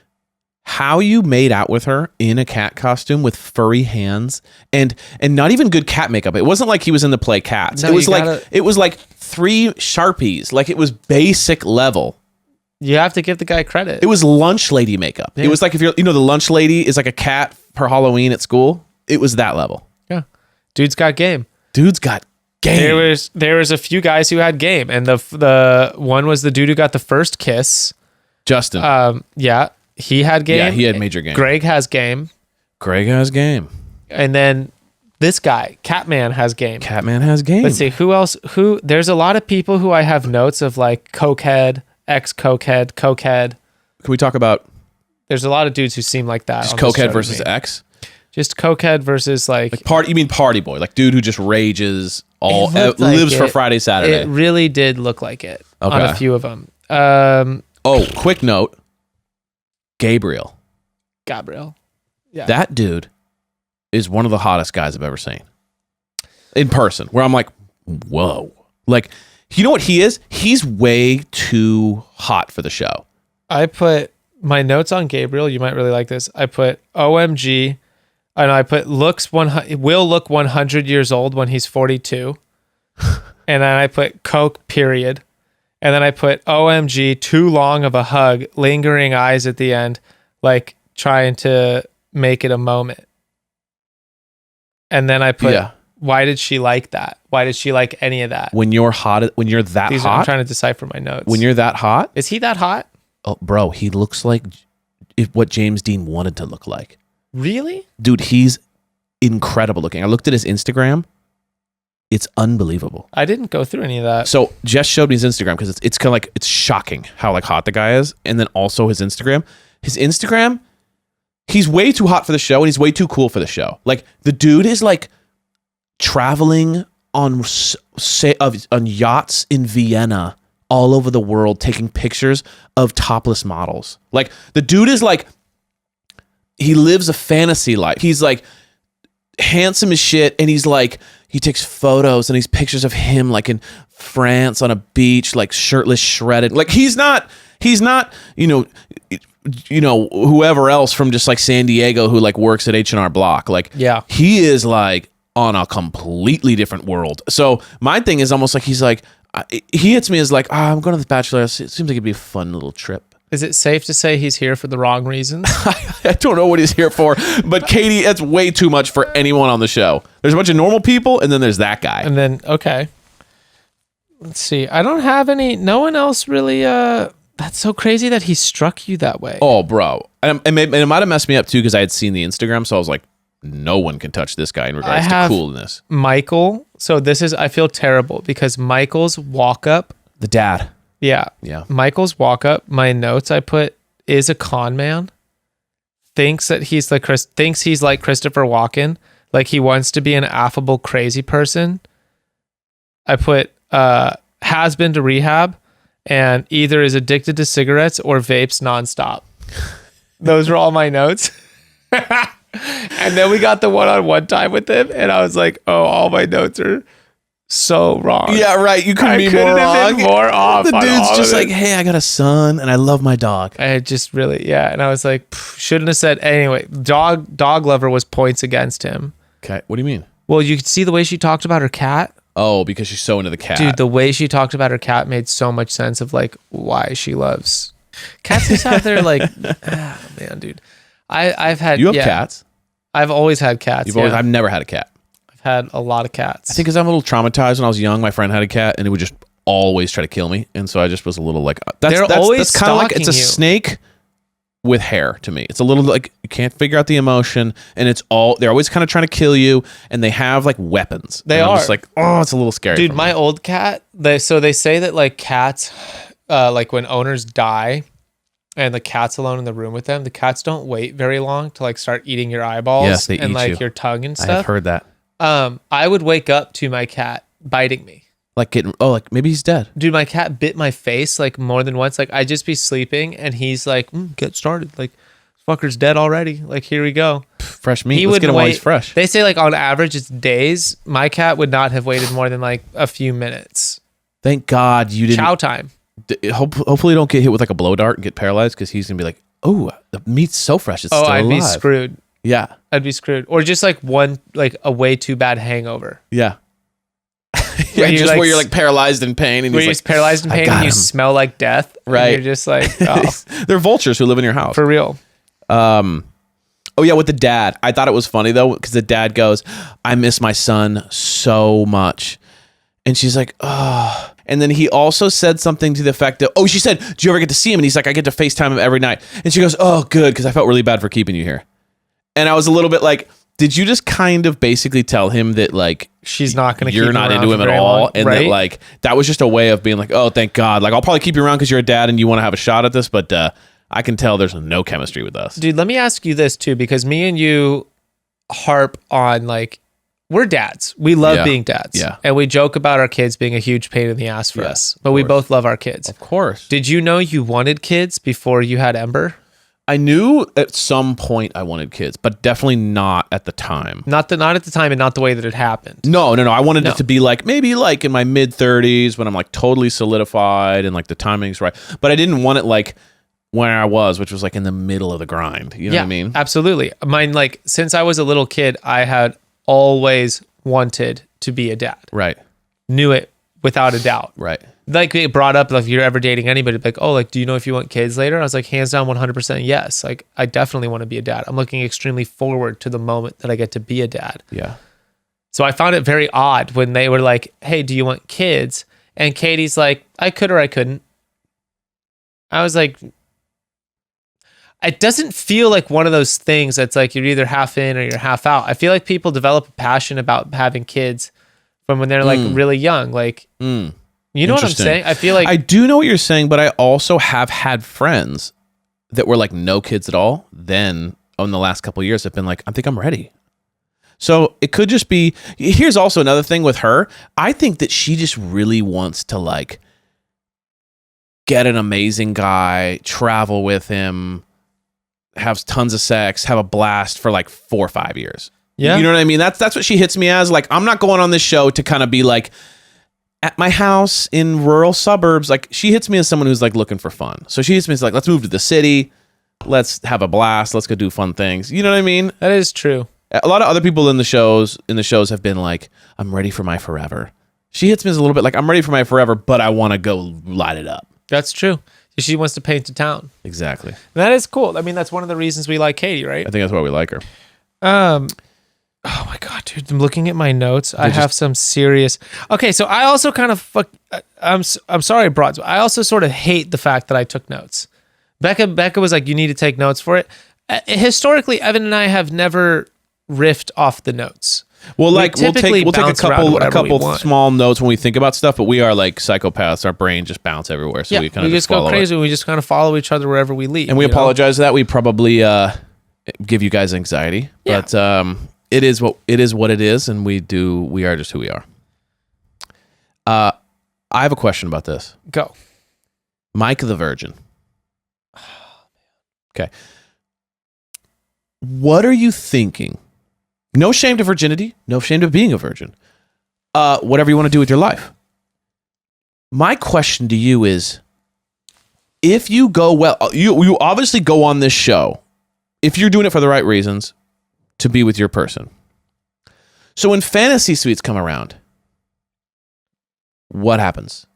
how you made out with her in a cat costume with furry hands and not even good cat makeup. It wasn't like he was in the play Cats. No, it was like 3 Sharpies. Like it was basic level. You have to give the guy credit. It was lunch lady makeup. Yeah. It was like, if you're, the lunch lady is like a cat for Halloween at school. It was that level. Yeah. Dude's got game. Dude's got game. There was a few guys who had game, and the one was the dude who got the first kiss. Justin. Yeah, he had game. Yeah, he had major game. Greg has game. And then this guy, Catman, has game. Let's see, who else? There's a lot of people who I have notes of, like cokehead, ex-cokehead, cokehead. Can we talk about... There's a lot of dudes who seem like that. Just cokehead versus ex? Just cokehead versus like party. You mean party boy, like dude who just rages lives for Friday, Saturday. It really did look like it on a few of them. Quick note: Gabriel. Yeah, that dude is one of the hottest guys I've ever seen in person. Where I'm like, whoa, like you know what he is? He's way too hot for the show. I put my notes on Gabriel. You might really like this. I put OMG. And I put will look 100 years old when he's 42. And then I put Coke, period. And then I put OMG, too long of a hug, lingering eyes at the end, like trying to make it a moment. And then I put, why did she like that? Why did she like any of that? When you're hot, when you're that hot? I'm trying to decipher my notes. When you're that hot? Is he that hot? Oh, bro, he looks like what James Dean wanted to look like. Really? Dude, he's incredible looking. I looked at his Instagram. It's unbelievable. I didn't go through any of that. So Jess showed me his Instagram because it's kind of like, it's shocking how like hot the guy is. And then also his Instagram. He's way too hot for the show and he's way too cool for the show. Like the dude is like traveling on yachts in Vienna all over the world, taking pictures of topless models. Like the dude is like, he lives a fantasy life. He's like handsome as shit. And he's like, he takes photos and these pictures of him like in France on a beach, like shirtless, shredded. Like he's not, you know, whoever else from just like San Diego who like works at H&R Block. Like, yeah, he is like on a completely different world. So my thing is almost like, he's like, he hits me as like, I'm going to the Bachelor. It seems like it'd be a fun little trip. Is it safe to say he's here for the wrong reasons? I don't know what he's here for, but Katie, that's way too much for anyone on the show. There's a bunch of normal people, and then there's that guy. And then, okay. Let's see. I don't have any, no one else really, that's so crazy that he struck you that way. Oh, bro. And it might have messed me up, too, because I had seen the Instagram, so I was like, no one can touch this guy in regards to coolness. Michael. So I feel terrible, because Michael's walk-up. The dad. Yeah. Michael's walk up, my notes I put is a con man. Thinks he's like Christopher Walken. Like he wants to be an affable, crazy person. I put has been to rehab and either is addicted to cigarettes or vapes nonstop. Those are all my notes. And then we got the one-on-one time with him and I was like, oh, all my notes are so wrong. Yeah, right. You couldn't be more wrong. More off. The dude's just like, hey, I got a son and I love my dog. I just really, and I was like, shouldn't have said. Anyway, dog lover was points against him. Okay, what do you mean? Well, you could see the way she talked about her cat. Oh, because she's so into the cat. Dude, the way she talked about her cat made so much sense of like why she loves cats. Just out there like, man, dude. I've had. You have cats? I've always had cats. I've never had a cat. Had a lot of cats. I think because I'm a little traumatized when I was young. My friend had a cat and it would just always try to kill me. And so I just was a little like, that's kind of like, it's a snake with hair to me. It's a little like, you can't figure out the emotion and they're always kind of trying to kill you and they have like weapons. They are. I'm just like, oh, it's a little scary. Dude, my old cat, they say that like cats, like when owners die and the cat's alone in the room with them, the cats don't wait very long to like start eating your eyeballs and like your tongue and stuff. I've heard that. I would wake up to my cat biting me. Like like maybe he's dead. Dude, my cat bit my face like more than once. Like I'd just be sleeping and he's like, get started. Like, fucker's dead already. Like, here we go. Fresh meat. Let's get him while he's fresh. They say like on average it's days. My cat would not have waited more than like a few minutes. Thank God you didn't. Chow time. Hopefully you don't get hit with like a blow dart and get paralyzed because he's going to be like, oh, the meat's so fresh. It's still alive. I'd be screwed. Yeah. I'd be screwed. Or just like a way too bad hangover. Yeah. Where you're like paralyzed in pain. And where you're paralyzed in pain and you smell like death. Right. And you're just like, oh. They're vultures who live in your house. For real. Oh yeah, with the dad. I thought it was funny though, because the dad goes, I miss my son so much. And she's like, oh. And then he also said something to the effect that, she said, do you ever get to see him? And he's like, I get to FaceTime him every night. And she goes, oh, good, because I felt really bad for keeping you here. And I was a little bit like, did you just kind of basically tell him that like she's not going to you're not into him at all, and right? that like that was just a way of being like, oh, thank God, like I'll probably keep you around because you're a dad and you want to have a shot at this, but I can tell there's no chemistry with us. Dude, let me ask you this too, because me and you harp on like we're dads. We love being dads. Yeah. And we joke about our kids being a huge pain in the ass for us. But we both love our kids. Of course. Did you know you wanted kids before you had Ember? I knew at some point I wanted kids, but definitely not at the time. Not at the time and not the way that it happened. No. I wanted it to be like maybe like in my mid 30s when I'm like totally solidified and like the timing's right. But I didn't want it like where I was, which was like in the middle of the grind. You know what I mean? Absolutely. Mine, like since I was a little kid, I had always wanted to be a dad. Right. Knew it without a doubt. Right. Like it brought up, like if you're ever dating anybody, like, oh, like, do you know if you want kids later? I was like, hands down, 100% yes. Like, I definitely want to be a dad. I'm looking extremely forward to the moment that I get to be a dad. Yeah. So I found it very odd when they were like, hey, do you want kids? And Katie's like, I could or I couldn't. I was like, it doesn't feel like one of those things that's like you're either half in or you're half out. I feel like people develop a passion about having kids from when they're like really young. Like, you know what I'm saying? I feel like I do know what you're saying, but I also have had friends that were like no kids at all. Then in the last couple of years have been like, I think I'm ready. So it could just be, here's also another thing with her. I think that she just really wants to like get an amazing guy, travel with him, have tons of sex, have a blast for like 4 or 5 years. Yeah. You know what I mean? That's what she hits me as. Like, I'm not going on this show to kind of be like, at my house in rural suburbs. Like, she hits me as someone who's like looking for fun. So she hits me as like, let's move to the city. Let's have a blast. Let's go do fun things. You know what I mean? that is true. A lot of other people in the shows have been like, I'm ready for my forever. She hits me as a little bit like, I'm ready for my forever, but I want to go light it up. That's true. She wants to paint the town. Exactly. That is cool. I mean, that's one of the reasons we like Katie, right? I think that's why we like her. Oh my God, dude. I'm looking at my notes. I have some serious. Okay, so I also kind of I'm sorry, broads. I also sort of hate the fact that I took notes. Becca was like, you need to take notes for it. Historically, Evan and I have never riffed off the notes. Well, like we'll take a couple want. small notes when we think about stuff, but we are like psychopaths. Our brain just bounce everywhere, so we kind of just go crazy. We just kind of follow each other wherever we lead. And we apologize for that. We probably give you guys anxiety, but it is what it is, and we are just who we are. I have a question about this. Go. Mike the Virgin. Okay. What are you thinking? No shame to virginity. No shame to being a virgin. Whatever you want to do with your life. My question to you is, if you go well, you obviously go on this show, if you're doing it for the right reasons, to be with your person. So when fantasy suites come around, what happens?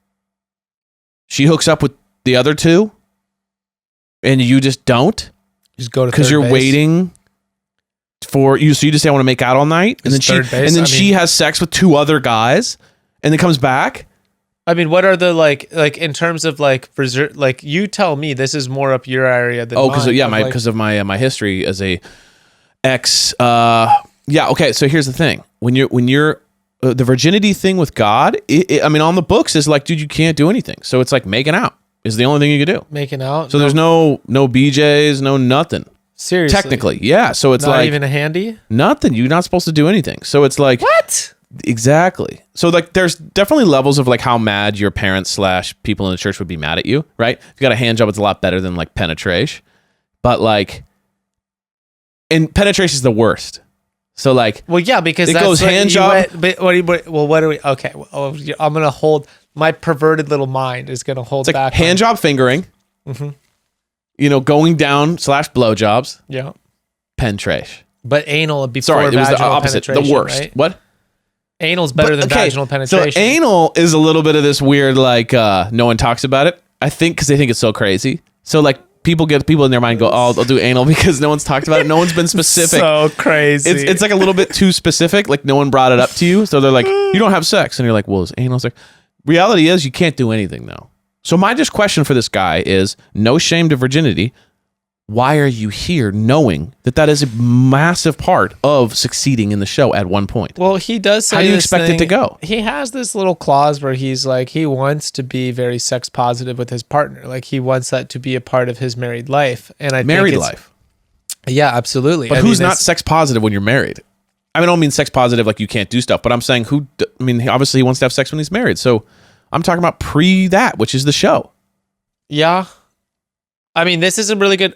She hooks up with the other two, and you just don't? Just go to because you're waiting for you. So you just say, I want to make out all night, and then she has sex with 2 other guys, and then comes back. I mean, what are the like in terms of like you tell me, this is more up your area than mine. Because of my history as a ex. Okay. So here's the thing: when you're the virginity thing with God, I mean, on the books is like, dude, you can't do anything. So it's like making out is the only thing you can do. Making out. So there's no BJs, no nothing. Seriously. Technically, yeah. So it's not like even a handy. Nothing. You're not supposed to do anything. So it's like what? Exactly. So like, there's definitely levels of like how mad your parents / people in the church would be mad at you, right? If you got a hand job, it's a lot better than like penetration, but like, and penetration is the worst. So like, well, yeah, because it goes hand job. What do we? Okay, I'm gonna hold my perverted little mind is gonna hold back. Hand job fingering. Mm-hmm. You know, going down / blowjobs. Yeah. Penetration. But anal before Sorry, it was the opposite. The worst. Right? What? Anal's better than vaginal penetration. So anal is a little bit of this weird, like, no one talks about it. I think because they think it's so crazy. So like people in their mind go, oh, I'll do anal because no one's talked about it. No one's been specific. So crazy. It's like a little bit too specific. Like no one brought it up to you. So they're like, you don't have sex. And you're like, well, is anal sex? Reality is you can't do anything though. So my just question for this guy is, no shame to virginity. Why are you here knowing that is a massive part of succeeding in the show at one point? Well, he does say how do you expect it to go? He has this little clause where he's like, he wants to be very sex positive with his partner. Like he wants that to be a part of his married life. And I married think life. Yeah, absolutely. But who's not sex positive when you're married? I mean, I don't mean sex positive like you can't do stuff, but I'm saying obviously he wants to have sex when he's married. So I'm talking about pre that, which is the show. Yeah. I mean, this is a really good...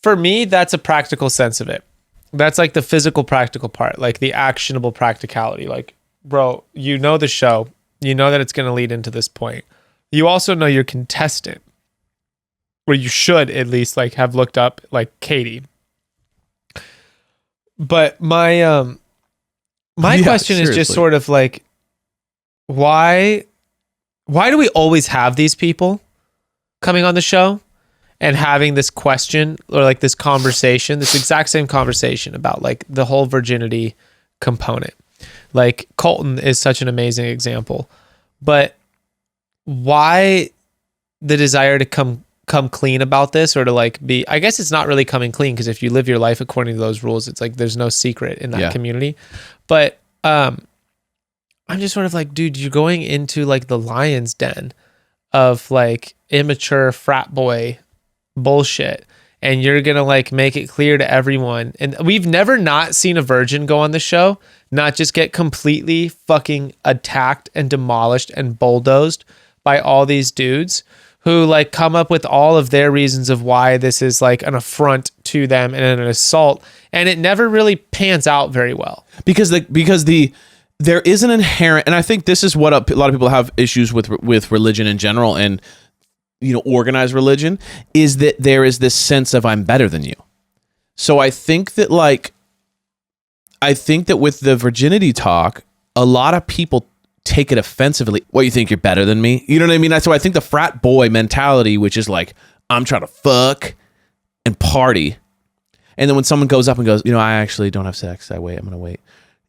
For me, that's a practical sense of it. That's like the physical practical part, like the actionable practicality. Like, bro, you know the show. You know that it's going to lead into this point. You also know your contestant, where you should at least like have looked up like Katie. But my question is just sort of like, why do we always have these people coming on the show? And having this question or like this conversation, this exact same conversation about like the whole virginity component. Like Colton is such an amazing example, but why the desire to come clean about this or to like be, I guess it's not really coming clean because if you live your life according to those rules, it's like there's no secret in that community. But I'm just sort of like, dude, you're going into like the lion's den of like immature frat boy bullshit, and you're gonna like make it clear to everyone. And we've never not seen a virgin go on the show not just get completely fucking attacked and demolished and bulldozed by all these dudes who like come up with all of their reasons of why this is like an affront to them and an assault, and it never really pans out very well because there is an inherent, and I think this is what a lot of people have issues with religion in general, and organized religion, is that there is this sense of I'm better than you. So I think that with the virginity talk, a lot of people take it offensively. What, you think you're better than me? You know what I mean? So I think the frat boy mentality, which is like, I'm trying to fuck and party. And then when someone goes up and goes, I actually don't have sex. I'm going to wait.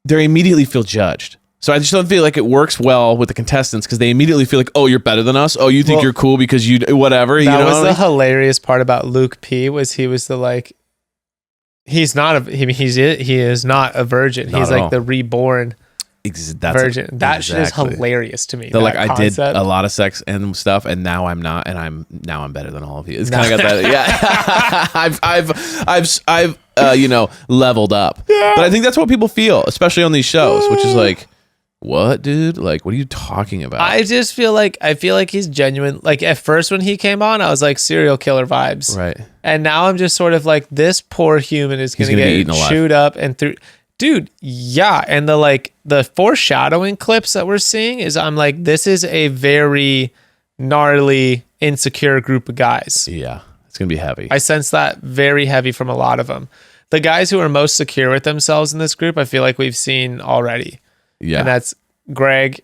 They immediately feel judged. So I just don't feel like it works well with the contestants because they immediately feel like, oh, you're better than us. Oh, you think you're cool because you whatever. That was the hilarious part about Luke P. was he was the like, he is not a virgin. He's like the reborn virgin. That shit is hilarious to me. Like I did a lot of sex and stuff, and now I'm not, and I'm better than all of you. It's kind of got that. Yeah, I've leveled up. Yeah. But I think that's what people feel, especially on these shows, which is like, what, dude? Like, what are you talking about? I feel like he's genuine. Like at first when he came on, I was like serial killer vibes. Right. And now I'm just sort of like, this poor human is going to get chewed up and through. Dude, yeah. And the foreshadowing clips that we're seeing is I'm like, this is a very gnarly, insecure group of guys. Yeah. It's going to be heavy. I sense that very heavy from a lot of them. The guys who are most secure with themselves in this group, I feel like we've seen already. Yeah. And that's Greg.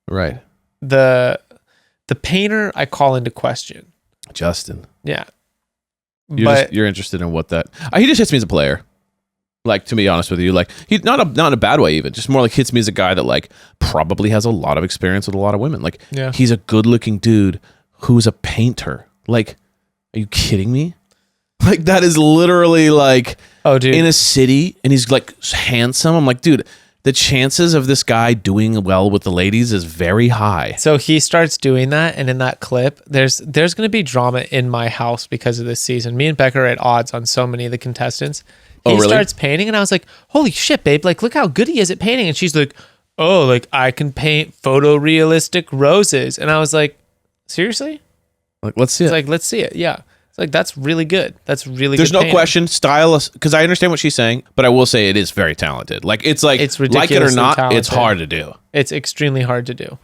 Right. The painter I call into question. Justin. Yeah. You're interested in what that... he just hits me as a player. Like, to be honest with you, like, he not in a bad way even, just more like hits me as a guy that like probably has a lot of experience with a lot of women. Like, he's a good looking dude who's a painter. Like, are you kidding me? Like, that is literally like, oh, dude, in a city, and he's like handsome. I'm like, dude, the chances of this guy doing well with the ladies is very high. So he starts doing that, and in that clip, there's going to be drama in my house because of this season. Me and Becca are at odds on so many of the contestants. He starts painting, and I was like, holy shit, babe, like, look how good he is at painting. And she's like, oh, like, I can paint photorealistic roses. And I was like, seriously? Like, let's see it. It's like, let's see it. Yeah. It's like, that's really good. That's really There's good. There's no question, stylist, because I understand what she's saying, but I will say it is very talented. Like, it's like, it's like it or not, talented. It's hard to do. It's extremely hard to do.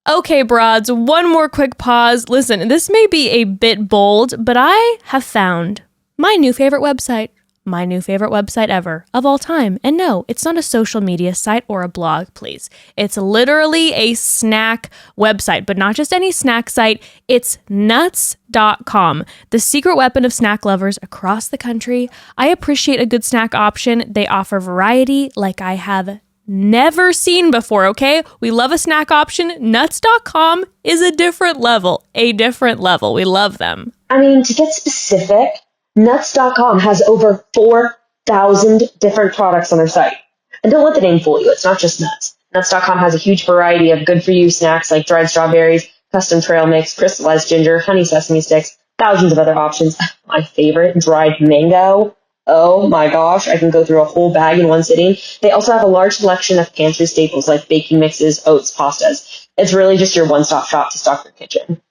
Okay, broads, one more quick pause. Listen, this may be a bit bold, but I have found my new favorite website, my new favorite website ever of all time. And no, it's not a social media site or a blog, please. It's literally a snack website, but not just any snack site. It's nuts.com, the secret weapon of snack lovers across the country. I appreciate a good snack option. They offer variety like I have never seen before, okay? We love a snack option. Nuts.com is a different level. We love them. I mean, to get specific, Nuts.com has over 4,000 different products on their site. And don't let the name fool you. It's not just nuts. Nuts.com has a huge variety of good-for-you snacks like dried strawberries, custom trail mix, crystallized ginger, honey sesame sticks, thousands of other options. My favorite, dried mango. Oh my gosh, I can go through a whole bag in one sitting. They also have a large selection of pantry staples like baking mixes, oats, pastas. It's really just your one-stop shop to stock your kitchen.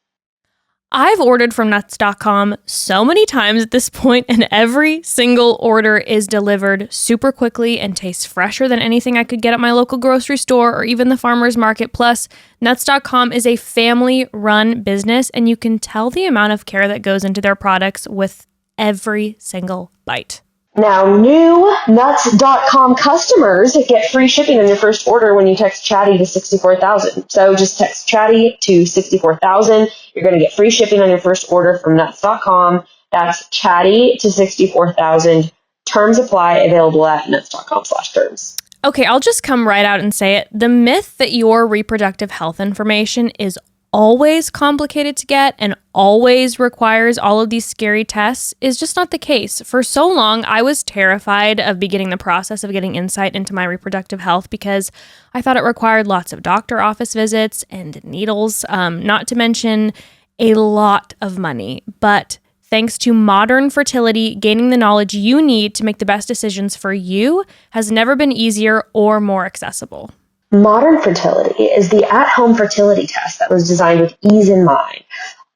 I've ordered from nuts.com so many times at this point, and every single order is delivered super quickly and tastes fresher than anything I could get at my local grocery store or even the farmer's market. Plus, nuts.com is a family-run business, and you can tell the amount of care that goes into their products with every single bite. Now, new Nuts.com customers get free shipping on your first order when you text Chatty to 64,000. So just text Chatty to 64,000. You're going to get free shipping on your first order from Nuts.com. That's Chatty to 64,000. Terms apply, available at Nuts.com/terms. Okay, I'll just come right out and say it. The myth that your reproductive health information is always complicated to get and always requires all of these scary tests is just not the case. For so long, I was terrified of beginning the process of getting insight into my reproductive health because I thought it required lots of doctor office visits and needles, not to mention a lot of money. But thanks to modern fertility, gaining the knowledge you need to make the best decisions for you has never been easier or more accessible. Modern Fertility is the at-home fertility test that was designed with ease in mind.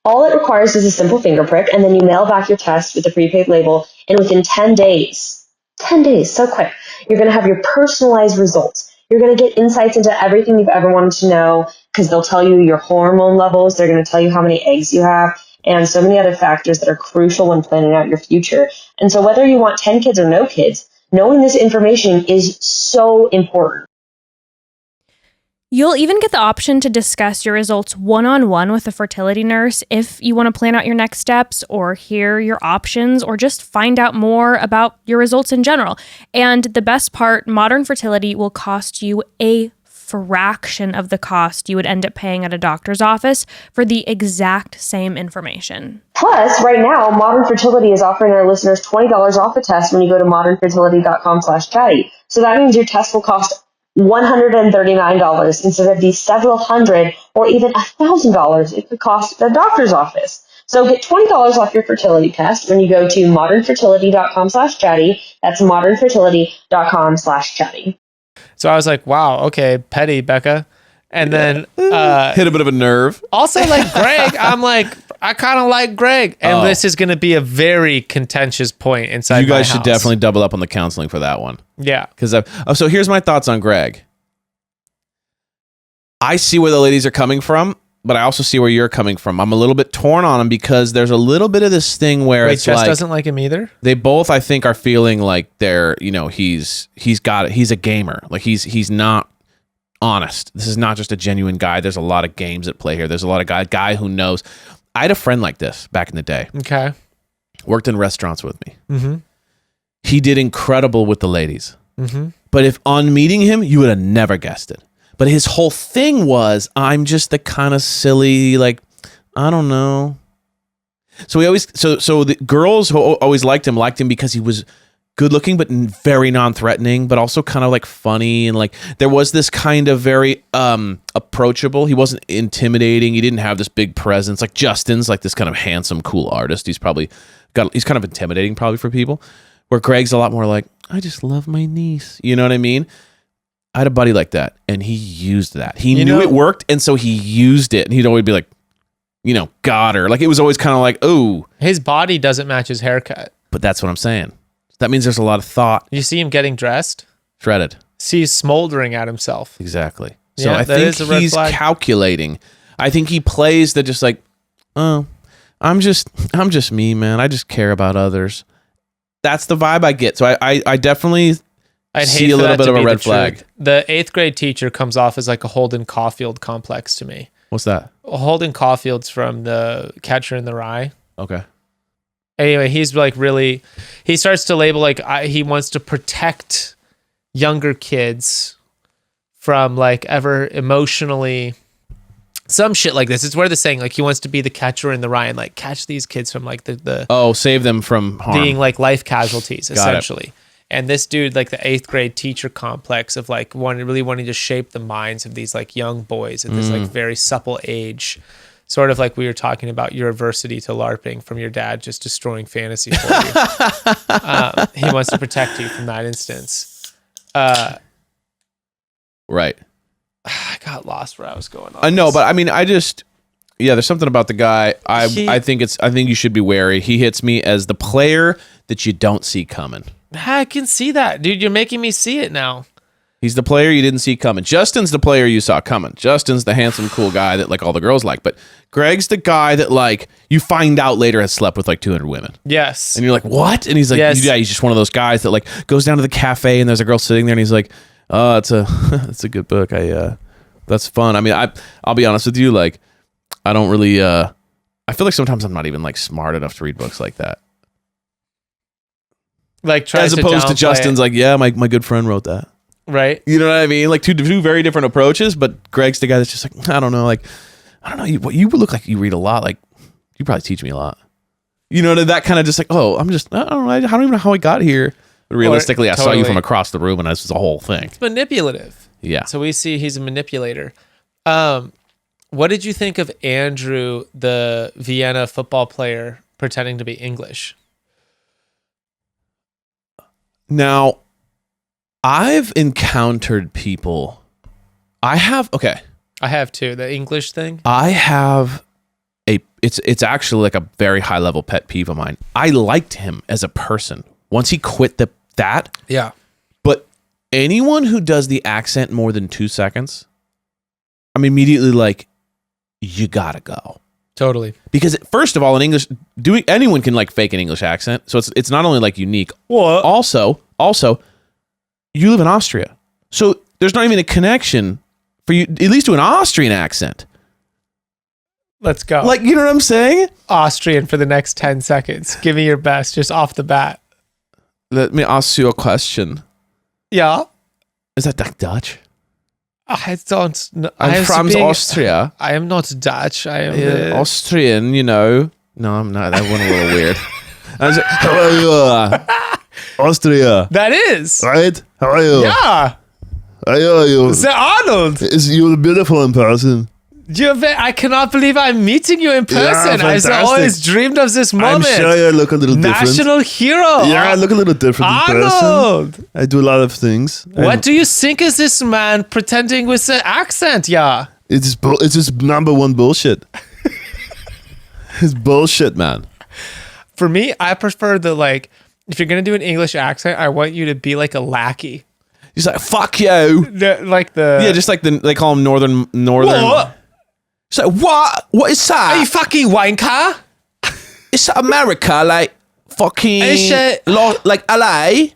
All it requires is a simple finger prick, and then you mail back your test with a prepaid label, and within 10 days, so quick, you're going to have your personalized results. You're going to get insights into everything you've ever wanted to know, because they'll tell you your hormone levels, they're going to tell you how many eggs you have, and so many other factors that are crucial when planning out your future. And so whether you want 10 kids or no kids, knowing this information is so important. You'll even get the option to discuss your results one-on-one with a fertility nurse if you want to plan out your next steps or hear your options or just find out more about your results in general. And the best part, Modern Fertility will cost you a fraction of the cost you would end up paying at a doctor's office for the exact same information. Plus, right now, Modern Fertility is offering our listeners $20 off a test when you go to modernfertility.com/chatty. So that means your test will cost $139 instead of the several hundred or even $1,000 it could cost at a doctor's office. So get $20 off your fertility test when you go to modernfertility.com/chatty. That's modernfertility.com/chatty. So I was like, wow, okay, petty, Becca. And then hit a bit of a nerve. Also, like Greg, I'm like, I kind of like Greg. And this is going to be a very contentious point inside. You guys should definitely double up on the counseling for that one. Yeah. Because so here's my thoughts on Greg. I see where the ladies are coming from, but I also see where you're coming from. I'm a little bit torn on him because there's a little bit of this thing where it's Jess like doesn't like him either. They both, I think, are feeling like they're, he's got it. He's a gamer. Like he's not honest. This is not just a genuine guy. There's a lot of games at play here. There's a lot of guy who knows. I had a friend like this back in the day. Okay. Worked in restaurants with me. Mm-hmm. He did incredible with the ladies. Mm-hmm. But if on meeting him, you would have never guessed it. But his whole thing was, I'm just the kind of silly, like, I don't know. So the girls who always liked him because he was good looking, but very non-threatening, but also kind of like funny. And like, there was this kind of very approachable. He wasn't intimidating. He didn't have this big presence. Like Justin's like this kind of handsome, cool artist. He's kind of intimidating probably for people. Where Greg's a lot more like, I just love my niece. You know what I mean? I had a buddy like that, and he used that. He knew it worked, and so he used it. And he'd always be like, got her. Like, it was always kind of like, oh. His body doesn't match his haircut. But that's what I'm saying. That means there's a lot of thought. You see him getting dressed? Shredded. See, he's smoldering at himself. Exactly. So Yeah, I think he's calculating. I think he plays that just like, oh, I'm just me, man. I just care about others. that's the vibe I get. So I definitely I'd see hate a for little that bit to of a be red the flag. truth. The 8th grade teacher comes off as like a Holden Caulfield complex to me. What's that? Holden Caulfield's from the Catcher in the Rye. Okay. Anyway, he's like really, he starts to label like he wants to protect younger kids from like ever emotionally, some shit like this. It's where they're saying like he wants to be the Catcher in the Rye and like catch these kids from like the save them from harm. being like life casualties Got essentially. it. And this dude, like the 8th grade teacher complex of like really wanting to shape the minds of these like young boys at this like very supple age, sort of like we were talking about your adversity to LARPing from your dad just destroying fantasy for you. He wants to protect you from that instance. Right. I got lost where I was going on. I know, but I mean, there's something about the guy. I think you should be wary. He hits me as the player that you don't see coming. I can see that, dude. You're making me see it now. He's the player you didn't see coming. Justin's the player you saw coming. Justin's the handsome, cool guy that like all the girls like. But Greg's the guy that like you find out later has slept with like 200 women. Yes. And you're like, what? And he's like, Yes. yeah, he's just one of those guys that like goes down to the cafe and there's a girl sitting there and he's like, oh, it's a good book. That's fun. I mean, I'll be honest with you. Like, I don't really, I feel like sometimes I'm not even like smart enough to read books like that. Like as opposed to Justin's like, yeah, my good friend wrote that. Right. You know what I mean? Like two very different approaches, but Greg's the guy that's just like, I don't know. Like, I don't know. You look like you read a lot. Like, you probably teach me a lot. You know, that kind of just like, oh, I don't know. I don't even know how I got here. But realistically, I saw you from across the room and this was a whole thing. It's manipulative. Yeah. So we see he's a manipulator. What did you think of Andrew, the Vienna football player, pretending to be English? Now, I've encountered people. I have too. The English thing. I have it's actually like a very high level pet peeve of mine. I liked him as a person. Once he quit that. Yeah. But anyone who does the accent more than 2 seconds, I'm immediately like, you gotta go. Totally. Because first of all, in English, anyone can like fake an English accent. So it's not only like unique. What? Also, you live in Austria. So there's not even a connection for you at least to an Austrian accent. Let's go. Like, you know what I'm saying? Austrian for the next 10 seconds. Give me your best just off the bat. Let me ask you a question. Yeah. Is that Dutch? I don't know. I'm from Austria. I am not Dutch. I am Austrian, you know. No, I'm not. That went a little weird. I was like, how are you? Austria. That is. Right? How are you? Yeah. How are you? Sir Arnold. You're beautiful in person. I cannot believe I'm meeting you in person. I've always dreamed of this moment. I'm sure you look a little different. National hero. Yeah, I look a little different in Arnold. person. I do a lot of things. What do you think is this man pretending with the accent? Yeah. It's just number one bullshit. It's bullshit, man. For me, I prefer the like, if you're going to do an English accent, I want you to be like a lackey. He's like, fuck you. Just like they call him northern. What? So what is that? Are you fucking wanker? It's America, like fucking like LA.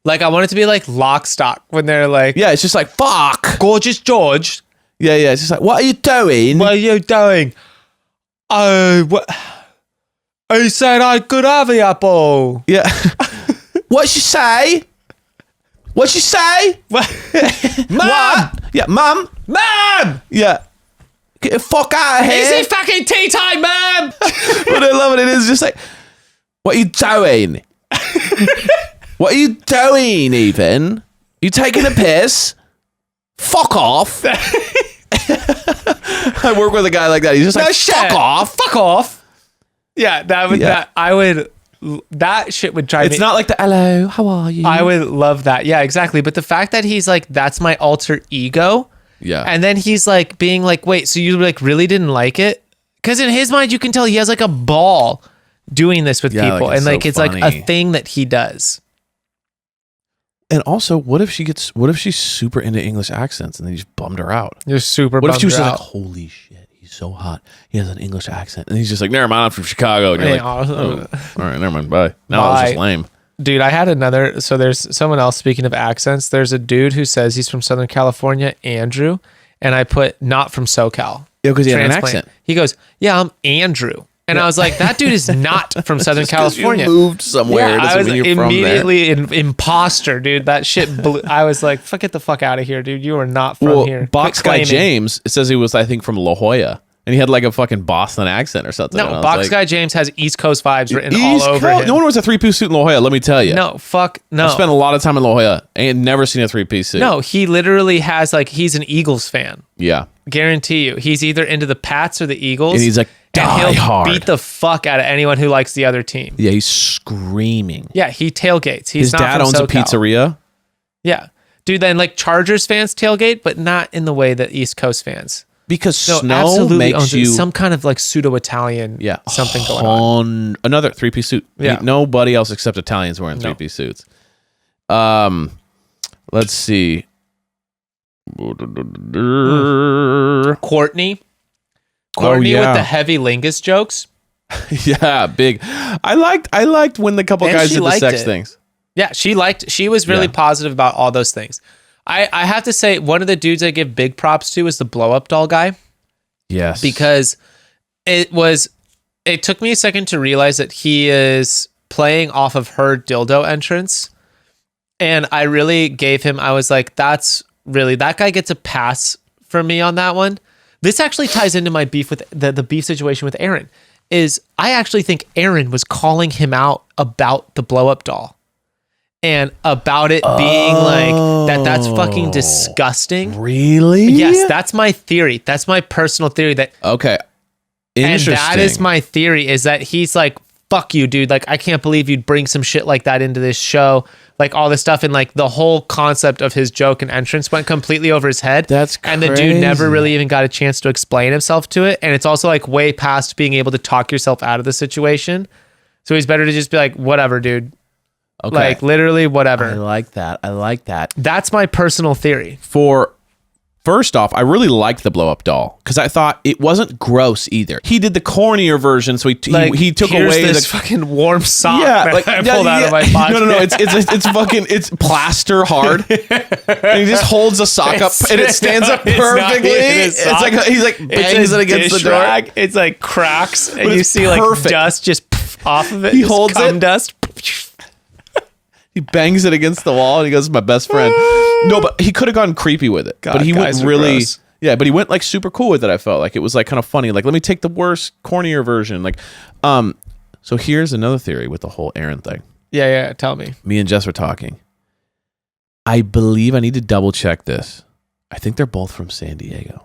Like I want it to be like Lock, Stock when they're like, yeah, it's just like fuck, gorgeous George. Yeah, it's just like, what are you doing? What are you doing? Oh, what? I said I could have the apple. Yeah. What'd she say? What'd she say? Mom. What? Yeah, mum. Yeah. Get the fuck out of here. Is it fucking tea time, Mom? What I love it is just like, what are you doing? What are you doing, even? You taking a piss? Fuck off. I work with a guy like that. He's just like, fuck off. Fuck off. Yeah, that shit would drive me. It's not like the hello, how are you? I would love that. Yeah, exactly. But the fact that he's like, that's my alter ego. Yeah. And then he's like being like, wait, so you like really didn't like it? Because in his mind, you can tell he has like a ball doing this with people. Like, and like, it's funny. like a thing that he does. And also, what if she's super into English accents and they just bummed her out? You're super What if she was bummed like, out. holy shit, he's so hot. He has an English accent. And he's just like, never mind, I'm from Chicago. And you're like, oh, all right, never mind, bye. No, it was just lame. Dude, I had another. So there's someone else, speaking of accents, there's a dude who says he's from Southern California, Andrew. And I put not from SoCal. Yeah, because he had an accent. He goes, yeah, I'm Andrew. And I was like, that dude is not from Southern California. You moved somewhere. Yeah, I was immediately from there. Imposter, dude. That shit blew. I was like, get the fuck out of here, dude. You are not from here. Box Guy James, it says he was, I think, from La Jolla. And he had like a fucking Boston accent or something. No, Box Guy James has East Coast vibes written all over him. No one wears a three-piece suit in La Jolla, let me tell you. No. I spent a lot of time in La Jolla. I ain't never seen a three-piece suit. No, he literally has he's an Eagles fan. Yeah. Guarantee you. He's either into the Pats or the Eagles. And he's like, he'll hard. beat the fuck out of anyone who likes the other team. Yeah, he's screaming. Yeah, he tailgates. His dad owns a pizzeria. Yeah. Dude, then Chargers fans tailgate, but not in the way that East Coast fans. Because snow makes you some kind of pseudo-Italian something going on. Another three-piece suit. Yeah. Nobody else except Italians wearing three-piece suits. Let's see. Courtney Oh, yeah. with the heavy lingus jokes. Yeah, big. I liked when the couple guys did the sex things. Yeah, she was really positive about all those things. I have to say, one of the dudes I give big props to is the blow-up doll guy. Yes. Because it took me a second to realize that he is playing off of her dildo entrance. And I really gave him, I was like, that guy gets a pass from me on that one. This actually ties into my beef with the beef situation with Aaron. Is I actually think Aaron was calling him out about the blow-up doll. And about it being that's fucking disgusting. Really? Yes, that's my theory. That's my personal theory. Okay. Interesting. And that is my theory, is that he's like, fuck you, dude. I can't believe you'd bring some shit like that into this show. All this stuff. And the whole concept of his joke and entrance went completely over his head. That's crazy. And the dude never really even got a chance to explain himself to it. And it's also way past being able to talk yourself out of the situation. So he's better to just be like, whatever, dude. Okay. Literally whatever. I like that. That's my personal theory. First off, I really liked the blow-up doll because I thought it wasn't gross either. He did the cornier version, so he took away this fucking warm sock. Yeah, I pulled out of my pocket. No, it's plaster hard, and he just holds the sock up, and it stands up perfectly. It's like he's bangs it against the door. Rag. It's cracks, and you see perfect. dust just off of it. He holds it. Dust. He bangs it against the wall, and he goes, "My best friend." No, but he could have gone creepy with it. God, but he went really, gross. yeah. But he went super cool with it. I felt like it was kind of funny. Let me take the worst, cornier version. So here's another theory with the whole Aaron thing. Yeah. Tell me. Me and Jess were talking. I believe I need to double check this. I think they're both from San Diego.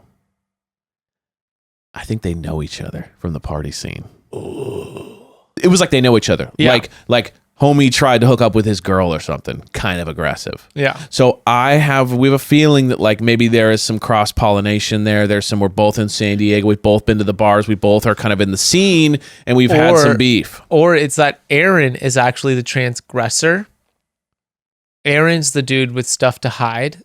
I think they know each other from the party scene. Ooh. It was they know each other. Yeah. Like homie tried to hook up with his girl or something, kind of aggressive. Yeah. So we have a feeling that maybe there is some cross pollination there. We're both in San Diego. We've both been to the bars. We both are kind of in the scene, and we've had some beef. Or it's that Aaron is actually the transgressor. Aaron's the dude with stuff to hide.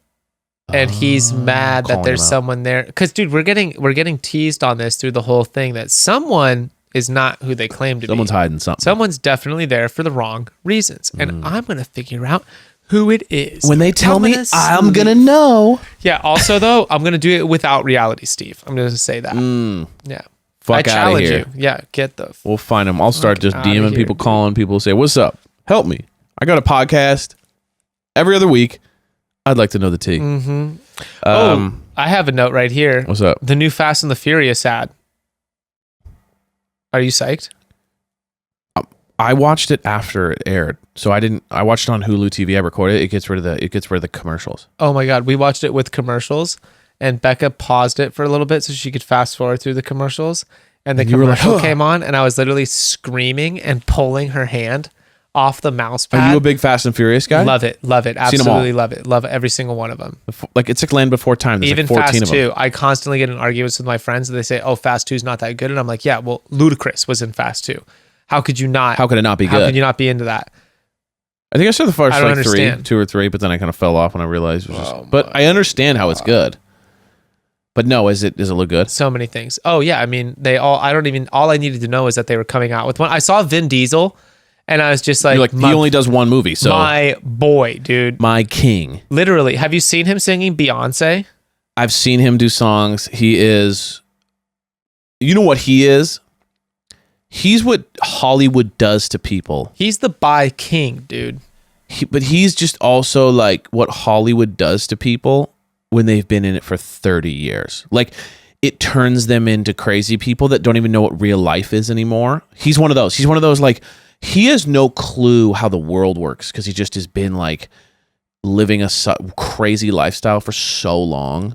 And he's mad that there's someone there. Because, dude, we're getting teased on this through the whole thing that someone is not who they claim to be. Someone's hiding something. Someone's definitely there for the wrong reasons. And I'm going to figure out who it is. When they tell me, I'm going to know. Yeah. Also, though, I'm going to do it without reality, Steve. I'm going to say that. Yeah. Fuck I out challenge of here. you. Yeah. Get the. We'll find them. I'll start just DMing people, calling people, say, "What's up? Help me. I got a podcast every other week. I'd like to know the tea." Mm-hmm. I have a note right here. What's up? The new Fast and the Furious ad. Are you psyched? I watched it after it aired, so I watched it on Hulu TV. I recorded it. It gets rid of the commercials. Oh my god, we watched it with commercials, and Becca paused it for a little bit so she could fast forward through the commercials, and the commercial came on, and I was literally screaming and pulling her hand off the mouse pad. Are you a big Fast and Furious guy? Love it, absolutely love it, love every single one of them. It's Land Before Time. There's even 14 Fast of them. 2. I constantly get in arguments with my friends, and they say, "Oh, Fast 2's not that good," and I'm like, "Yeah, well, Ludacris was in Fast 2. How could you not? How could it not be good? How could you not be into that?" I think I saw the first understand. 2 or 3, but then I kind of fell off when I realized. But I understand how it's good. But no, does it look good? So many things. Oh yeah, I mean, all I needed to know is that they were coming out with one. I saw Vin Diesel, And I was just You're like, he only does one movie, so my boy, dude. My king. Literally. Have you seen him singing Beyonce? I've seen him do songs. He is, you know what he is? He's what Hollywood does to people. He's the bi king, dude. But he's just also like what Hollywood does to people when they've been in it for 30 years. Like, it turns them into crazy people that don't even know what real life is anymore. He's one of those. He's one of those, like, he has no clue how the world works because he just has been like living a crazy lifestyle for so long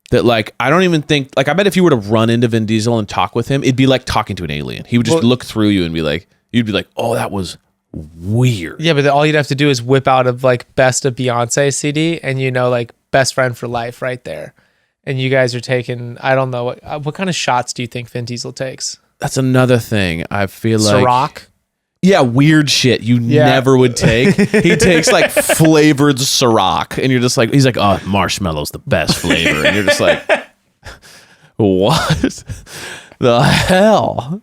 that, like, I don't even think, like, I bet if you were to run into Vin Diesel and talk with him, it'd be like talking to an alien. He would just look through you and be like, you'd be like, oh, that was weird. Yeah, but all you'd have to do is whip out of like Best of Beyonce CD and, you know, like Best Friend for Life right there. And you guys are taking, I don't know, what kind of shots do you think Vin Diesel takes? That's another thing. I feel like Ciroc? Yeah, weird shit you never would take. He takes like flavored Ciroc, and you're just like, he's like, oh, marshmallow's the best flavor, and you're just like, what the hell?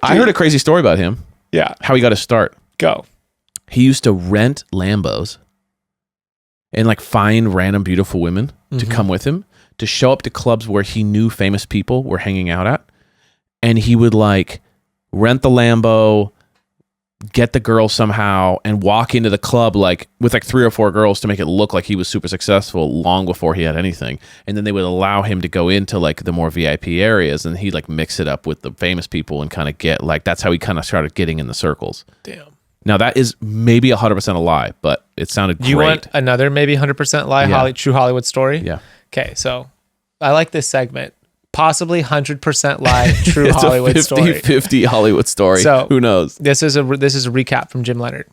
I heard a crazy story about him. Yeah, how he got his start. Go. He used to rent Lambos and like find random beautiful women to come with him to show up to clubs where he knew famous people were hanging out at, and he would like rent the Lambo, get the girl somehow, and walk into the club like with like 3 or 4 girls to make it look like he was super successful long before he had anything. And then they would allow him to go into like the more VIP areas, and he'd like mix it up with the famous people and kind of get like, that's how he kind of started getting in the circles. Damn. Now that is maybe 100% a lie, but it sounded great. You want another maybe 100% lie, true Hollywood story? Yeah. Okay, so I like this segment. Possibly 100% lie, true it's Hollywood a 50-50 Hollywood story. So who knows? This is a recap from Jim Leonard.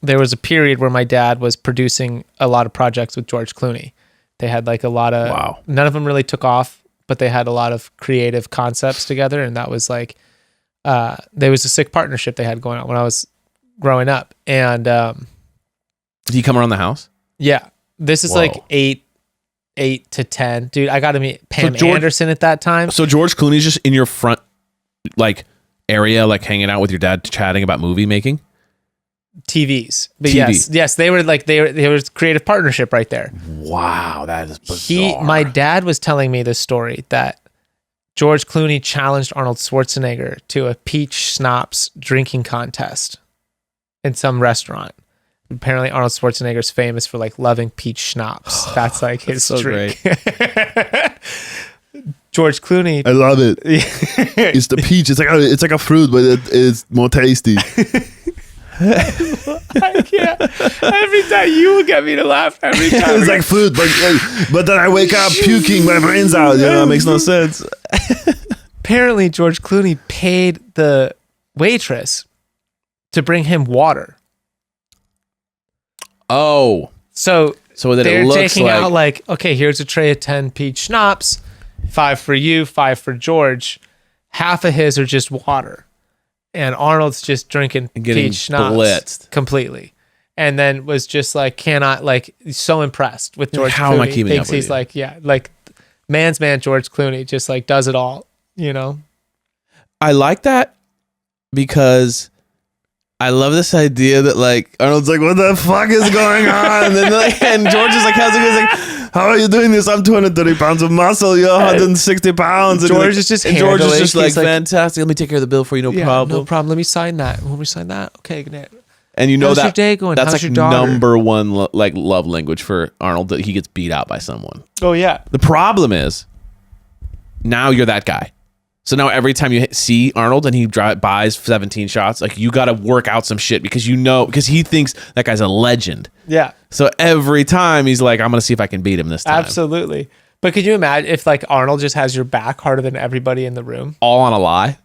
There was a period where my dad was producing a lot of projects with George Clooney. They had like a lot of, none of them really took off, but they had a lot of creative concepts together. And that was like, there was a sick partnership they had going on when I was growing up. And did he come around the house? Yeah. This is like 8 to 10. Dude, I got to meet Pam Anderson at that time. So George Clooney's just in your front like area, like hanging out with your dad, chatting about movie making? TVs. But yes, they were like, there was creative partnership right there. Wow, that is bizarre. My dad was telling me this story that George Clooney challenged Arnold Schwarzenegger to a peach schnapps drinking contest in some restaurant. Apparently Arnold Schwarzenegger's famous for like loving peach schnapps. That's like his drink. George Clooney. I love it. It's the peach. It's like a fruit, but it's more tasty. I can't. Every time you will get me to laugh. Every time it's like fruit, but then I wake up puking my brains out. You know, it makes no sense. Apparently, George Clooney paid the waitress to bring him water. Oh, so that they're it looks taking like out like, okay, here's a tray of 10 peach schnapps, 5 for you, 5 for George. Half of his are just water, and Arnold's just drinking peach schnapps blitzed completely. And then was just like, cannot, like, so impressed with George How Clooney. am I keeping Thinks up with he's you? like, yeah, like man's man George Clooney just like does it all, you know. I like that because I love this idea that like Arnold's like, what the fuck is going on? And then and George is like, how's it going? He's like, how are you doing this? I'm 230 pounds of muscle. You're 160 pounds. George and is just George is handling. just like, He's like, fantastic. Let me take care of the bill for you. No problem. No problem. Let me sign that. When we sign that, okay. And you know How's that your day going? that's How's like your daughter? number one like love language for Arnold, that he gets beat out by someone. Oh yeah. The problem is now you're that guy. So now every time you see Arnold and he buys 17 shots, like you got to work out some shit because he thinks that guy's a legend. Yeah. So every time he's like, I'm going to see if I can beat him this time. Absolutely. But could you imagine if like Arnold just has your back harder than everybody in the room? All on a lie.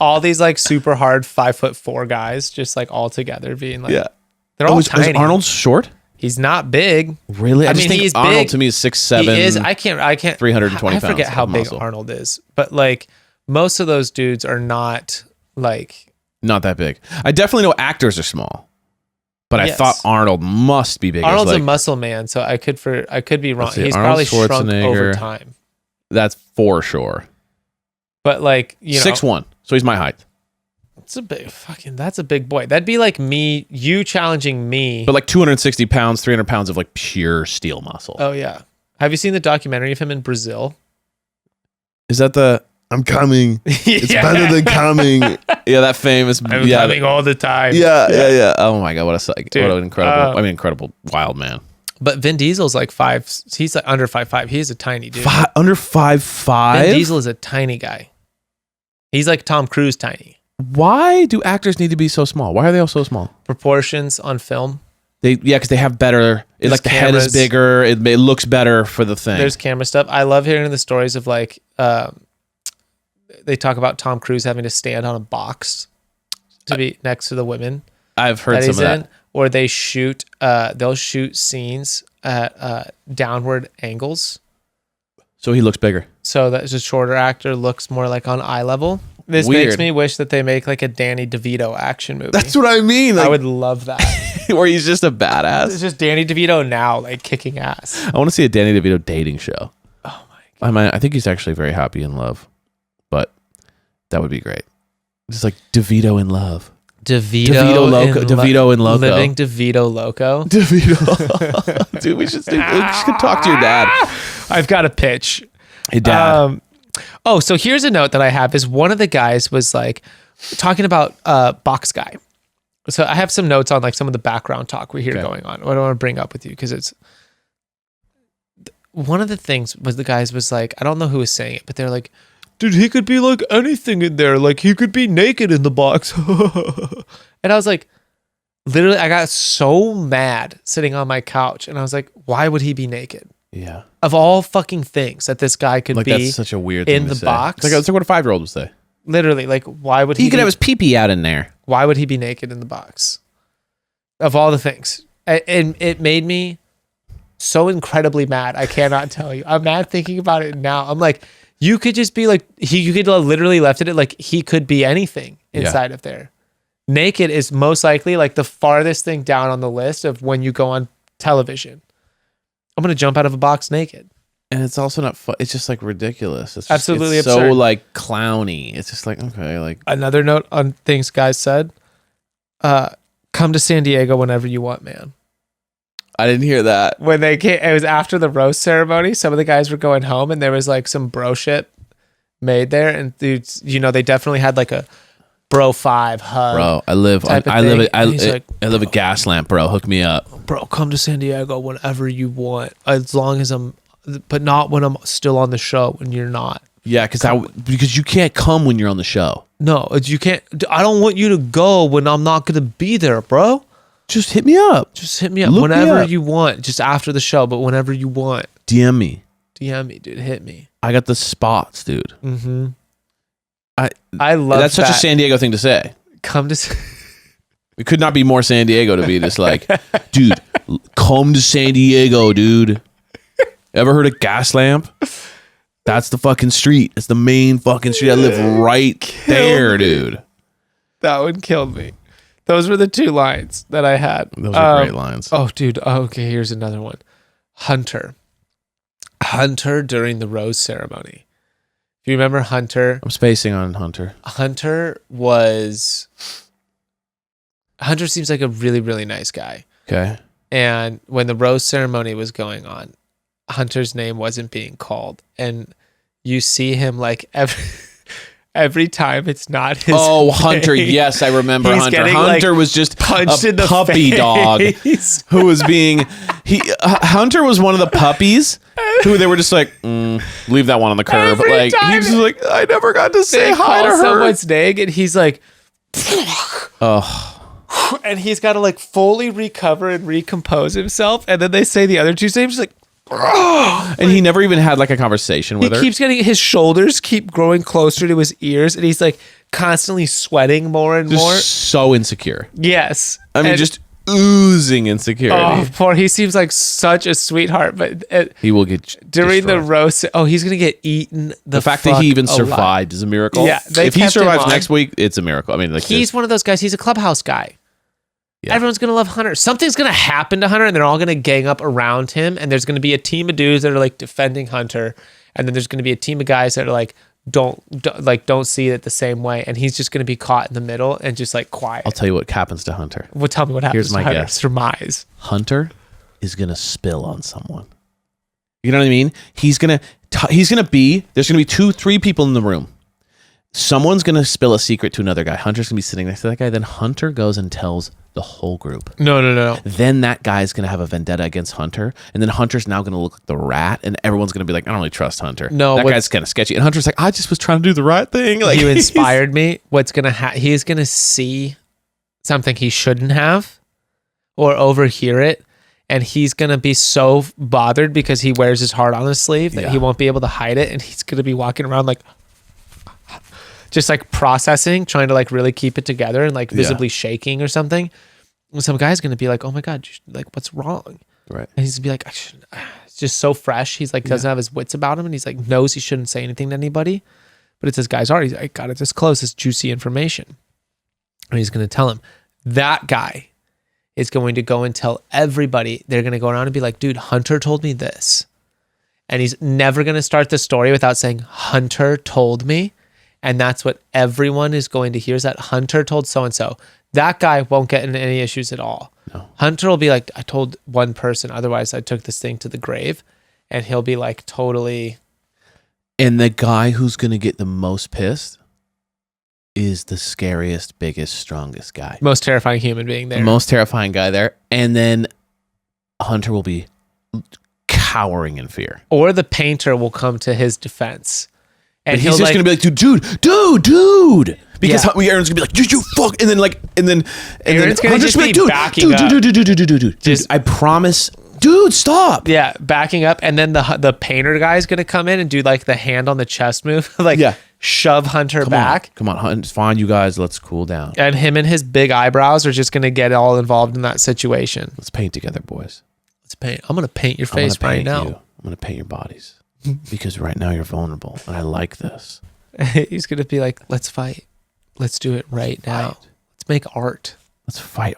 All these like super hard 5'4" guys just like all together being like, they're all tiny. Is Arnold short? He's not big. Really? I mean, think he's Arnold big. to me is 6'7". He is. I can't. 320 I forget pounds how of big muscle. Arnold is, but like most of those dudes are not like. Not that big. I definitely know actors are small, but I thought Arnold must be big. Arnold's a muscle man, so I could be wrong. He's Arnold probably shrunk Schwarzenegger. over time. That's for sure. But like, you know, 6'1", so he's my height. That's a big boy. That'd be like you challenging me. But like 260 pounds, 300 pounds of like pure steel muscle. Oh yeah. Have you seen the documentary of him in Brazil? Is that the... I'm coming. It's better than coming. Yeah, that famous... I'm coming all the time. Yeah. Oh my God, what an incredible... incredible wild man. But Vin Diesel's like 5... He's like under 5'5". He's a tiny dude. Under 5'5"? Vin Diesel is a tiny guy. He's like Tom Cruise tiny. Why do actors need to be so small? Why are they all so small? Proportions on film. Because they have better... Like the head is bigger. It looks better for the thing. There's camera stuff. I love hearing the stories of like... they talk about Tom Cruise having to stand on a box to be next to the women. I've heard some of that. Or they'll shoot scenes at downward angles. So he looks bigger. So that a shorter actor looks more like on eye level. This Weird. makes me wish that they make like a Danny DeVito action movie. That's what I mean. Like, I would love that. where he's just a badass. It's just Danny DeVito now, like kicking ass. I want to see a Danny DeVito dating show. Oh my God. I think he's actually very happy in love, but that would be great. Just like DeVito in love. DeVito in Loco. Living DeVito Loco. DeVito. Dude, we should talk to your dad. I've got a pitch. Hey, Dad. So here's a note that I have is one of the guys was like talking about Box Guy. So I have some notes on like some of the background talk we hear going on. What I want to bring up with you because it's one of the things was the guys was like, I don't know who was saying it, but they're like, dude, he could be like anything in there. Like he could be naked in the box. And I was like, literally, I got so mad sitting on my couch and I was like, why would he be naked? Yeah. Of all fucking things that this guy could be that's such a weird thing in to the say. box. It's like what a 5-year-old would say. Literally, like, why would he could have his pee-pee out in there. Why would he be naked in the box? Of all the things. And it made me so incredibly mad. I cannot tell you. I'm mad thinking about it now. I'm like, you could just be like, you could literally left it like he could be anything inside of there. Naked is most likely like the farthest thing down on the list of when you go on television. I'm going to jump out of a box naked. And it's also not fun. It's just like ridiculous. It's just, absolutely it's absurd. So like clowny. It's just like, okay, like. Another note on things guys said, come to San Diego whenever you want, man. I didn't hear that. When they came, it was after the roast ceremony. Some of the guys were going home and there was like some bro shit made there. And dudes, they definitely had like a bro 5 hug. Bro, I live at Gaslamp, bro. Hook me up. Bro, come to San Diego whenever you want. As long as but not when I'm still on the show when you're not. Yeah, because you can't come when you're on the show. No, you can't. I don't want you to go when I'm not going to be there, bro. Just hit me up. Look whenever you want. Just after the show, but whenever you want. DM me, dude. Hit me. I got the spots, dude. Mm-hmm. I love that's such a San Diego thing to say. Come to. It could not be more San Diego to be just like, dude, come to San Diego, dude. Ever heard of Gaslamp? That's the fucking street. It's the main fucking street. I live right there, dude. That one killed me. Those were the 2 lines that I had. Those are great lines. Oh, dude. Okay, here's another one. Hunter during the rose ceremony. If you remember Hunter. I'm spacing on Hunter. Hunter seems like a really, really nice guy. Okay. And when the rose ceremony was going on, Hunter's name wasn't being called. And you see him like every time it's not his name. Hunter. Yes, I remember Hunter. Hunter was just punched in the puppy face. Dog who was being... Hunter was one of the puppies who they were just like, leave that one on the curb. He was just like, I never got to say hi to her. Someone's name and he's like... And he's got to like fully recover and recompose himself. And then they say the other 2 names like... And he never even had like a conversation with her. He keeps getting his shoulders keep growing closer to his ears, and he's like constantly sweating more and more. So insecure. Yes, I mean, just oozing insecurity. Oh, poor. He seems like such a sweetheart, but he will get during destroyed. the roast. Oh, he's gonna get eaten. The fact that he even survived is a miracle. Yeah, if he survives next week, it's a miracle. I mean, like he's one of those guys. He's a clubhouse guy. Yeah. Everyone's going to love Hunter. Something's going to happen to Hunter and they're all going to gang up around him. And there's going to be a team of dudes that are like defending Hunter. And then there's going to be a team of guys that are like don't see it the same way, and he's just going to be caught in the middle and just like quiet. I'll tell you what happens to Hunter. Well, tell me what happens. Here's my to Hunter. guess. Surmise. Hunter is going to spill on someone. You know what I mean? There's going to be 2-3 people in the room. Someone's going to spill a secret to another guy. Hunter's going to be sitting next to that guy. Then Hunter goes and tells the whole group. No. Then that guy's going to have a vendetta against Hunter. And then Hunter's now going to look like the rat. And everyone's going to be like, I don't really trust Hunter. No. That guy's kind of sketchy. And Hunter's like, I just was trying to do the right thing. Like, you inspired me. What's going to happen? He's going to see something he shouldn't have or overhear it. And he's going to be so bothered because he wears his heart on his sleeve that he won't be able to hide it. And he's going to be walking around like, just like processing, trying to like really keep it together and like visibly shaking or something. And some guy's going to be like, oh my God, like what's wrong? Right. And he's going to be like, it's just so fresh. He's like, doesn't have his wits about him. And he's like, knows he shouldn't say anything to anybody. But it's this guy's art. He's like, I got to disclose this juicy information. And he's going to tell him. That guy is going to go and tell everybody. They're going to go around and be like, dude, Hunter told me this. And he's never going to start the story without saying, Hunter told me. And that's what everyone is going to hear is that Hunter told so-and-so. That guy won't get in any issues at all. No. Hunter will be like, I told one person, otherwise I took this thing to the grave. And he'll be like totally. And the guy who's going to get the most pissed is the scariest, biggest, strongest guy. Most terrifying human being there. The most terrifying guy there. And then Hunter will be cowering in fear. Or the painter will come to his defense. And but he's just gonna be like, dude, because Aaron's gonna be like, you fuck, and then Aaron's gonna Hunter's just be backing up. Dude, I promise, dude, stop. Yeah, backing up, and then the painter guy's gonna come in and do like the hand on the chest move, like shove Hunter back. Come on, it's fine, you guys, let's cool down. And him and his big eyebrows are just gonna get all involved in that situation. Let's paint together, boys. Let's paint. I'm gonna paint your face right now. I'm gonna paint your bodies. Because right now you're vulnerable, and I like this. He's gonna be like, "Let's fight. Let's do it right now. Let's make art. Let's fight.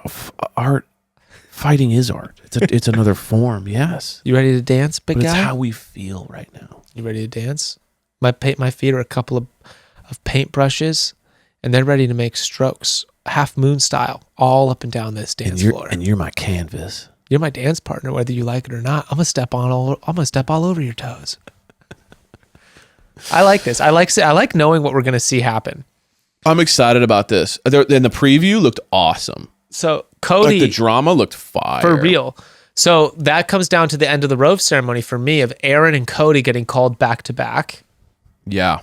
Art. Fighting is art. It's another form. Yes. You ready to dance, big guy? It's how we feel right now. You ready to dance? My feet are a couple of paint brushes, and they're ready to make strokes, half moon style, all up and down this dance floor. And you're my canvas. You're my dance partner, whether you like it or not. I'm gonna step all over your toes. I like this. I like knowing what we're gonna see happen. I'm excited about this. And the preview looked awesome. So Cody, like the drama looked fire for real. So that comes down to the end of the rose ceremony for me of Aaron and Cody getting called back to back. Yeah,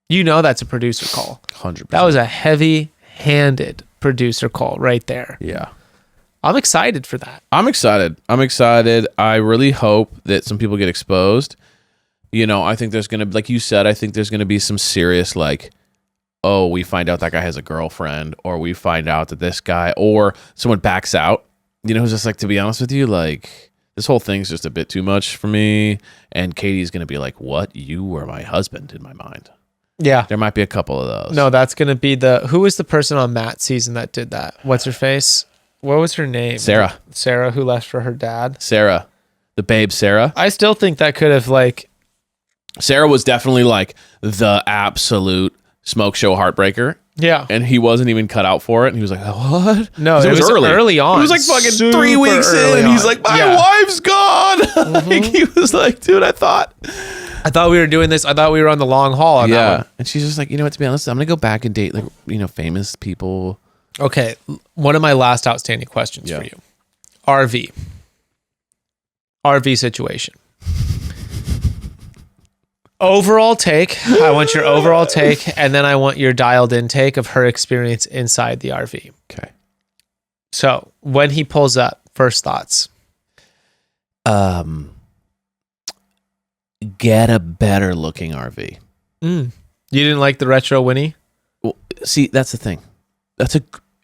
you know that's a producer call. 100%. That was a heavy-handed producer call right there. Yeah. I'm excited for that. I'm excited. I really hope that some people get exposed. You know, I think there's going to, like you said, I think there's going to be some serious, like, oh, we find out that guy has a girlfriend, or we find out that this guy, or someone backs out. You know, who's just like, to be honest with you, like, this whole thing's just a bit too much for me. And Katie's going to be like, what? You were my husband in my mind. Yeah. There might be a couple of those. No, that's going to be who was the person on Matt's season that did that? What's her face? What was her name? Sarah, who left for her dad. Sarah. The babe Sarah. I still think that could have like... Sarah was definitely like the absolute smoke show heartbreaker. Yeah. And he wasn't even cut out for it. And he was like, what? No, it was early on. He was like fucking 3 weeks in. And he's like, my wife's gone. Like, he was like, dude, I thought we were doing this. I thought we were on the long haul. On that one. And she's just like, you know what, to be honest, I'm going to go back and date like, you know, famous people. Okay. One of my last outstanding questions for you. RV situation. Overall take. I want your overall take, and then I want your dialed in take of her experience inside the RV. Okay. So when he pulls up, first thoughts. Get a better looking RV. You didn't like the retro Winnie? Well, see, that's the thing.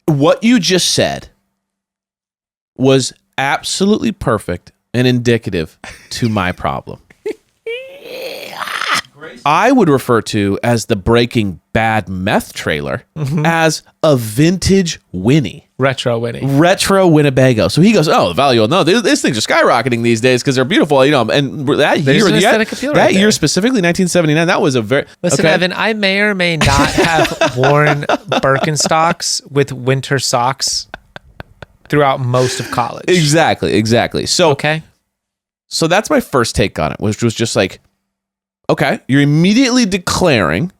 What you just said was absolutely perfect and indicative to my problem. I would refer to as the Breaking Bad meth trailer as a vintage Winnie. Retro Winnie. Retro Winnebago. So he goes, oh, the value, no, these things are skyrocketing these days because they're beautiful, you know. And that year, that year specifically, 1979, that was a very... Listen, okay. Evan, I may or may not have worn Birkenstocks with winter socks throughout most of college. Exactly. So, okay. So that's my first take on it, which was just like, okay, you're immediately declaring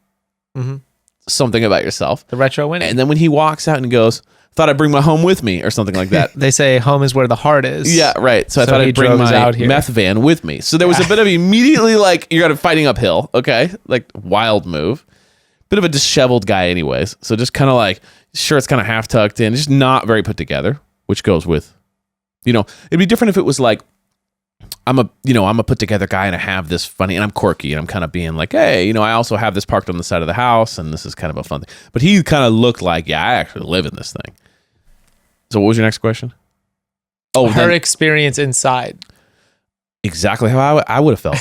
something about yourself. The retro Winnie. And then when he walks out and goes, thought I'd bring my home with me or something like that. They say home is where the heart is. Yeah, right. So I thought I'd bring my meth van with me. So there was a bit of immediately like, you're kind of fighting uphill. Okay. Like wild move. Bit of a disheveled guy anyways. So just kind of like, shirt's kind of half tucked in, just not very put together, which goes with, you know, it'd be different if it was like, I'm a put together guy and I have this funny and I'm quirky and I'm kind of being like, hey, you know, I also have this parked on the side of the house and this is kind of a fun thing. But he kind of looked like, yeah, I actually live in this thing. So what was your next question? Oh, her experience inside. Exactly how I would have felt.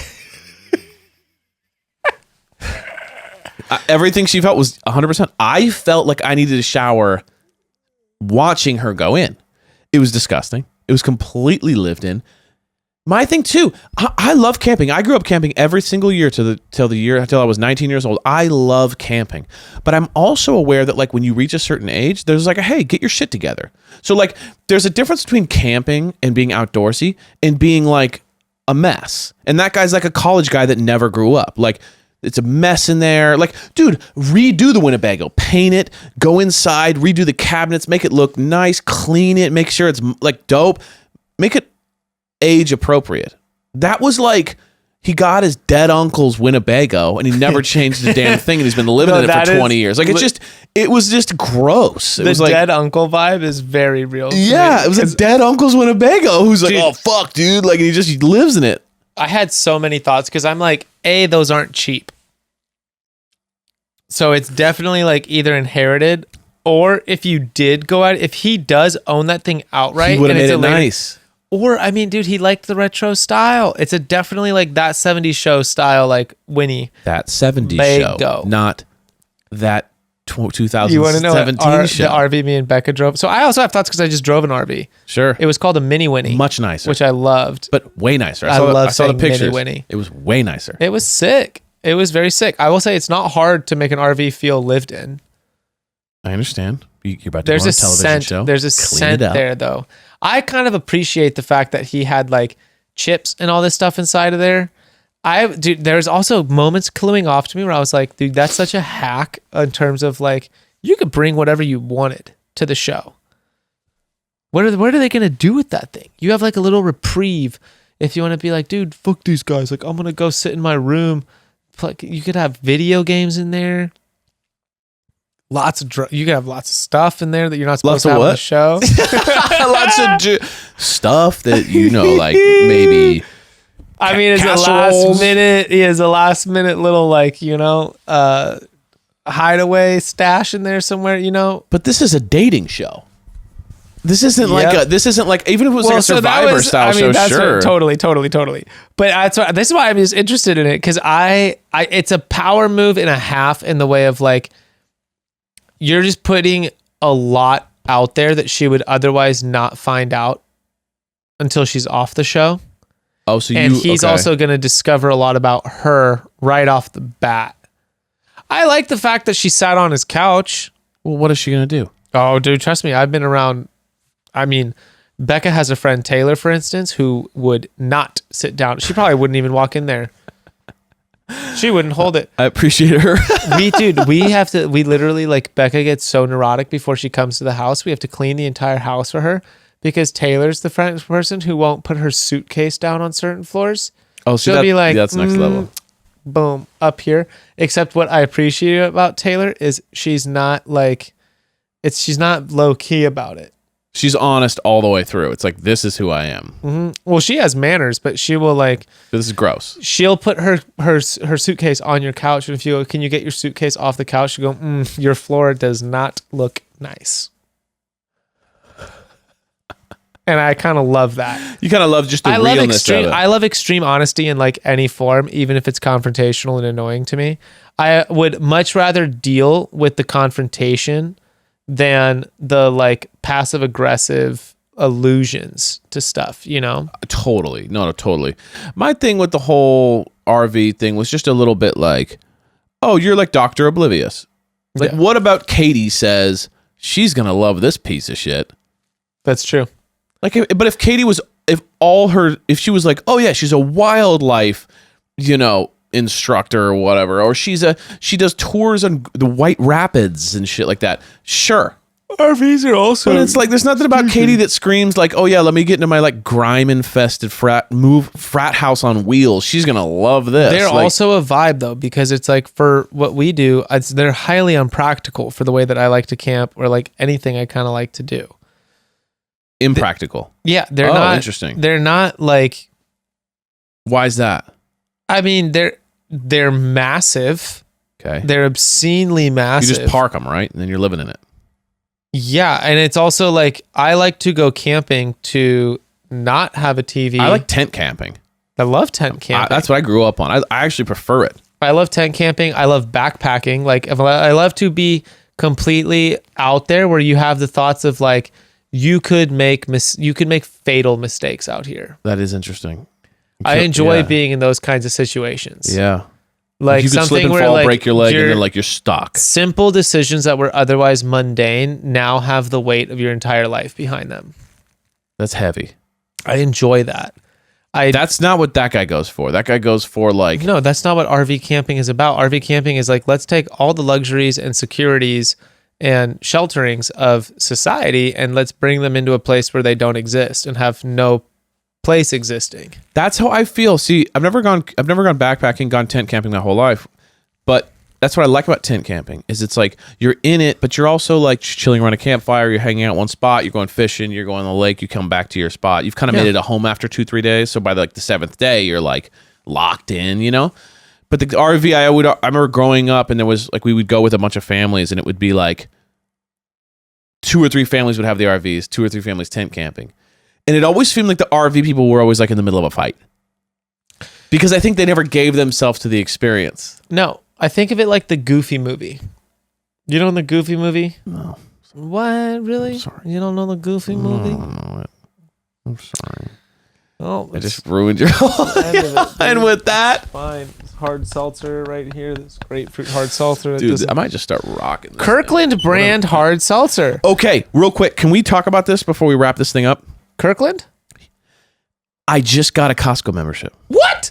Everything she felt was 100%. I felt like I needed a shower watching her go in. It was disgusting. It was completely lived in. My thing too, I love camping. I grew up camping every single year till I was 19 years old. I love camping. But I'm also aware that like when you reach a certain age, there's like hey, get your shit together. So like there's a difference between camping and being outdoorsy and being like a mess. And that guy's like a college guy that never grew up. Like it's a mess in there. Like, dude, redo the Winnebago, paint it, go inside, redo the cabinets, make it look nice, clean it, make sure it's like dope, make it age appropriate. That was like he got his dead uncle's Winnebago and he never changed the damn thing and he's been living in it for 20 years. Like it was just gross. It was like dead uncle vibe is very real. Yeah, it was a dead uncle's Winnebago who's like, oh fuck, dude, like he lives in it. I had so many thoughts because I'm like, those aren't cheap. So it's definitely like either inherited or if you did go out, if he does own that thing outright, he would have made it nice. Or, I mean, dude, he liked the retro style. It's a definitely like that 70s show style, like Winnie. That 70s show, not that 2017 you want to know show. The RV me and Becca drove. So I also have thoughts because I just drove an RV. Sure. It was called a Mini Winnie. Much nicer. Which I loved. But way nicer. I saw the pictures. Mini Winnie. It was way nicer. It was sick. It was very sick. I will say it's not hard to make an RV feel lived in. I understand. You're about to go on a television show. There's a scent there, though. I kind of appreciate the fact that he had like chips and all this stuff inside of there. There's also moments cluing off to me where I was like, dude, that's such a hack in terms of like, you could bring whatever you wanted to the show. What are they going to do with that thing? You have like a little reprieve if you want to be like, dude, fuck these guys. Like, I'm going to go sit in my room. You could have video games in there. You could have lots of stuff in there that you're not supposed to have on the show. Lots of stuff that like maybe. I mean, it's a last minute little like hideaway stash in there somewhere. But this is a dating show. This isn't like even if it was like a Survivor style show. Sure, totally. But this is why I'm just interested in it because it's a power move and a half in the way of like. You're just putting a lot out there that she would otherwise not find out until she's off the show. Oh, so he's also going to discover a lot about her right off the bat. I like the fact that she sat on his couch. Well, what is she going to do? Oh, dude, trust me. I've been around. I mean, Becca has a friend, Taylor, for instance, who would not sit down. She probably wouldn't even walk in there. She wouldn't hold it. I appreciate her. We literally like Becca gets so neurotic before she comes to the house. We have to clean the entire house for her because Taylor's the person who won't put her suitcase down on certain floors. Oh, so she'll be like, that's next level. Boom, up here. Except what I appreciate about Taylor is she's not low key about it. She's honest all the way through. It's like, this is who I am. Mm-hmm. Well, she has manners, but she will like... This is gross. She'll put her suitcase on your couch, and if you go, can you get your suitcase off the couch? She'll go, your floor does not look nice. And I kind of love that. You kind of love just the realness of it. I love extreme honesty in like any form, even if it's confrontational and annoying to me. I would much rather deal with the confrontation than the like passive aggressive allusions to stuff, you know? Totally. No, totally. My thing with the whole RV thing was just a little bit like, oh, you're like Dr. Oblivious. Like, what about Katie says she's going to love this piece of shit? That's true. Like, but if Katie was, if she was like, oh yeah, she's a wildlife, you know, instructor or whatever, or she does tours on the White Rapids and shit like that. Sure. RVs are also. But it's like, there's nothing about Katie that screams like, oh yeah, let me get into my like grime infested frat house on wheels. She's going to love this. They're like, also a vibe though, because it's like for what we do, they're highly unpractical for the way that I like to camp or like anything I kind of like to do. Impractical. They're not interesting. They're not like. Why is that? I mean, they're massive. Okay. They're obscenely massive. You just park them, right? And then you're living in it. Yeah, and it's also like I like to go camping to not have a TV. I like tent camping. I love tent camping. That's what I grew up on. I actually prefer it. I love tent camping. I love backpacking. Like I love to be completely out there where you have the thoughts of like you could make fatal mistakes out here. That is interesting. I enjoy being in those kinds of situations. Yeah. Like you could something slip and where fall, like break your leg, and then like you're stuck. Simple decisions that were otherwise mundane now have the weight of your entire life behind them. That's heavy. I enjoy that. That's not what that guy goes for. That guy goes for like... No, that's not what RV camping is about. RV camping is like, let's take all the luxuries and securities and shelterings of society and let's bring them into a place where they don't exist and have no place existing. That's how I feel. See, I've never gone backpacking, gone tent camping my whole life, but that's what I like about tent camping is it's like you're in it, but you're also like chilling around a campfire. You're hanging out one spot. You're going fishing. You're going on the lake. You come back to your spot. You've kind of made it a home after 2-3 days. So by like the 7th day, you're like locked in, you know. But the RV, I remember growing up, and there was like we would go with a bunch of families, and it would be like 2 or 3 families would have the RVs, 2 or 3 families tent camping. And it always seemed like the RV people were always like in the middle of a fight. Because I think they never gave themselves to the experience. No, I think of it like the Goofy movie. You know the Goofy movie? No. What? Really? I'm sorry. You don't know the Goofy movie? I don't know it. I'm sorry. Oh, I just ruined your whole and with that. Fine. Hard seltzer right here. This grapefruit hard seltzer. Dude, I might just start rocking this Kirkland thing. brand hard seltzer. Okay, real quick. Can we talk about this before we wrap this thing up? Kirkland? I just got a Costco membership. What?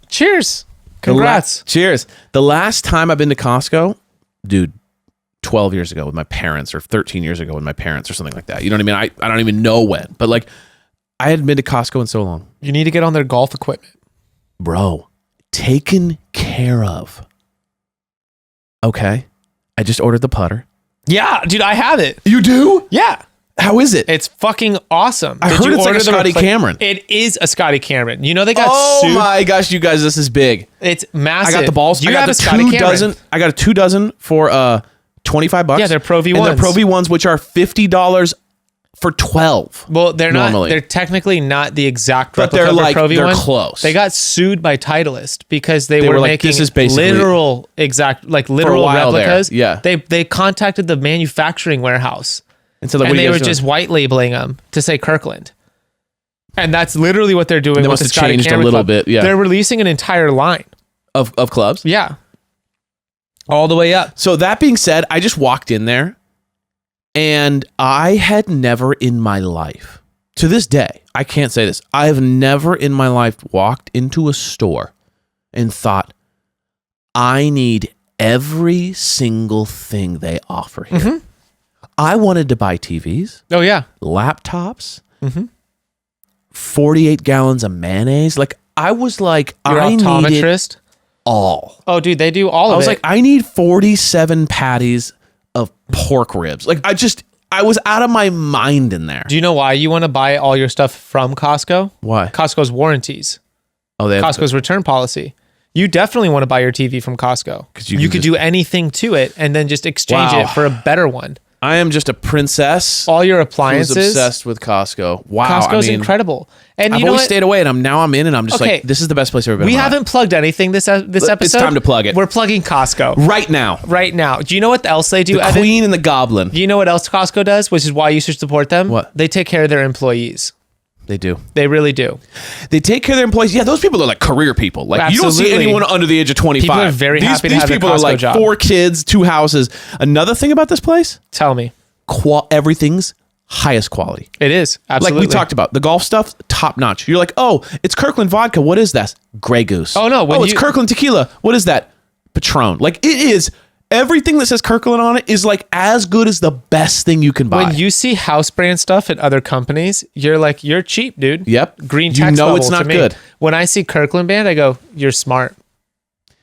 Cheers. Congrats. Cheers. The last time I've been to Costco, dude, 12 years ago with my parents or 13 years ago with my parents or something like that. You know what I mean? I don't even know when, but like I hadn't been to Costco in so long. You need to get on their golf equipment. Bro, taken care of. Okay. I just ordered the putter. Yeah, dude, I have it. You do? Yeah. How is it? It's fucking awesome. I heard it's like a Scotty Cameron. It is a Scotty Cameron. You know they got sued. Oh my gosh, you guys, this is big. It's massive. I got the balls. You I got have the a Scotty 2 Cameron. dozen. I got a 2 dozen for $25. Yeah, they're Pro V1s. And they're Pro V1s, which are $50 for 12. Well, they're normally. not. They're technically not the exact But replica they're of a like Pro V1. they're close. They got sued by Titleist because they were like, making this is basically literal while there. replicas. Yeah. They contacted the manufacturing warehouse. And so like, And what are they you were guys doing? just white labeling them to say Kirkland. And that's literally what they're doing They with must the have Scotty changed a Cameron little Club. bit, yeah. They're releasing an entire line. of clubs. Yeah. All the way up. So that being said, I just walked in there and I had never in my life, to this day, I can't say this, I have never in my life walked into a store and thought, I need every single thing they offer here. Mm-hmm. I wanted to buy TVs, Oh, yeah. laptops, Mm-hmm. 48 gallons of mayonnaise. Like, I was like, Your I need it optometrist. all. Oh, dude, they do all of it. I was like, I need 47 patties of pork ribs. Like, I was out of my mind in there. do you know why you want to buy all your stuff from Costco? Why? Costco's warranties. Oh, they have Costco's return policy. You definitely want to buy your TV from Costco. 'Cause you You can could do anything to it and then just exchange Wow. it for a better one. I am just a princess. All your Who's appliances. obsessed with Costco. Wow. Costco's incredible. And I've you know always what? stayed away, and I'm in, and I'm just like, this is the best place I've ever been. We haven't plugged anything this episode. It's time to plug it. We're plugging Costco. Right now. Right now. Do you know what else they do, The Evan? Queen and the Goblin. Do you know what else Costco does, which is why you should support them? What? They take care of their employees. They do. They really do. They take care of their employees. Yeah, those people are like career people. Like you don't see Absolutely. anyone under the age of 25. People are very happy to these have their people are Costco like job. 4 kids, 2 houses. Another thing about this place, Tell me. everything's highest quality. It is. Absolutely. Like we talked about, the golf stuff, top notch. You're like, oh, it's Kirkland vodka. What is that? Grey Goose. Oh, no, when it's Kirkland tequila. What is that? Patron. Like it is. Everything that says Kirkland on it is like as good as the best thing you can buy. When you see house brand stuff at other companies, you're like, you're cheap, dude. Yep. Green You text know level it's not to me. good. When I see Kirkland brand, I go, you're smart.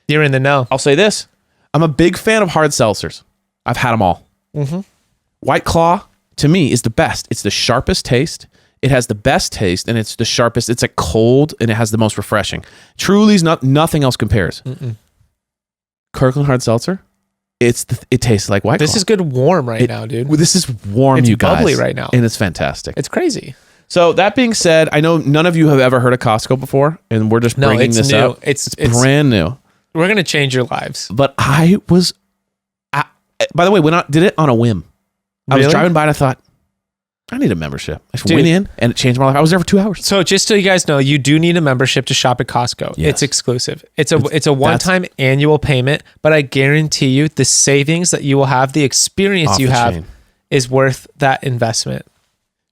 You're in the know. I'll say this. I'm a big fan of hard seltzers. I've had them all. Mm-hmm. White Claw, to me, is the best. It's the sharpest taste. It has the best taste, and it's the sharpest. It's like cold, and it has the most refreshing. Truly's nothing else compares. Kirkland hard seltzer, it tastes like White Claw. This is good warm now, dude. This is warm, It's you guys. bubbly right now. And it's fantastic. It's crazy. So that being said, I know none of you have ever heard of Costco before, and we're just bringing it's this new. up. It's brand new. We're going to change your lives. But by the way, did it on a whim. I was Really? driving by and I thought, I need a membership. I just Dude. went in and it changed my life. I was there for 2 hours. So just so you guys know, you do need a membership to shop at Costco. Yes. It's exclusive. It's a one-time annual payment, but I guarantee you the savings that you will have, the experience Off you the have chain. is worth that investment.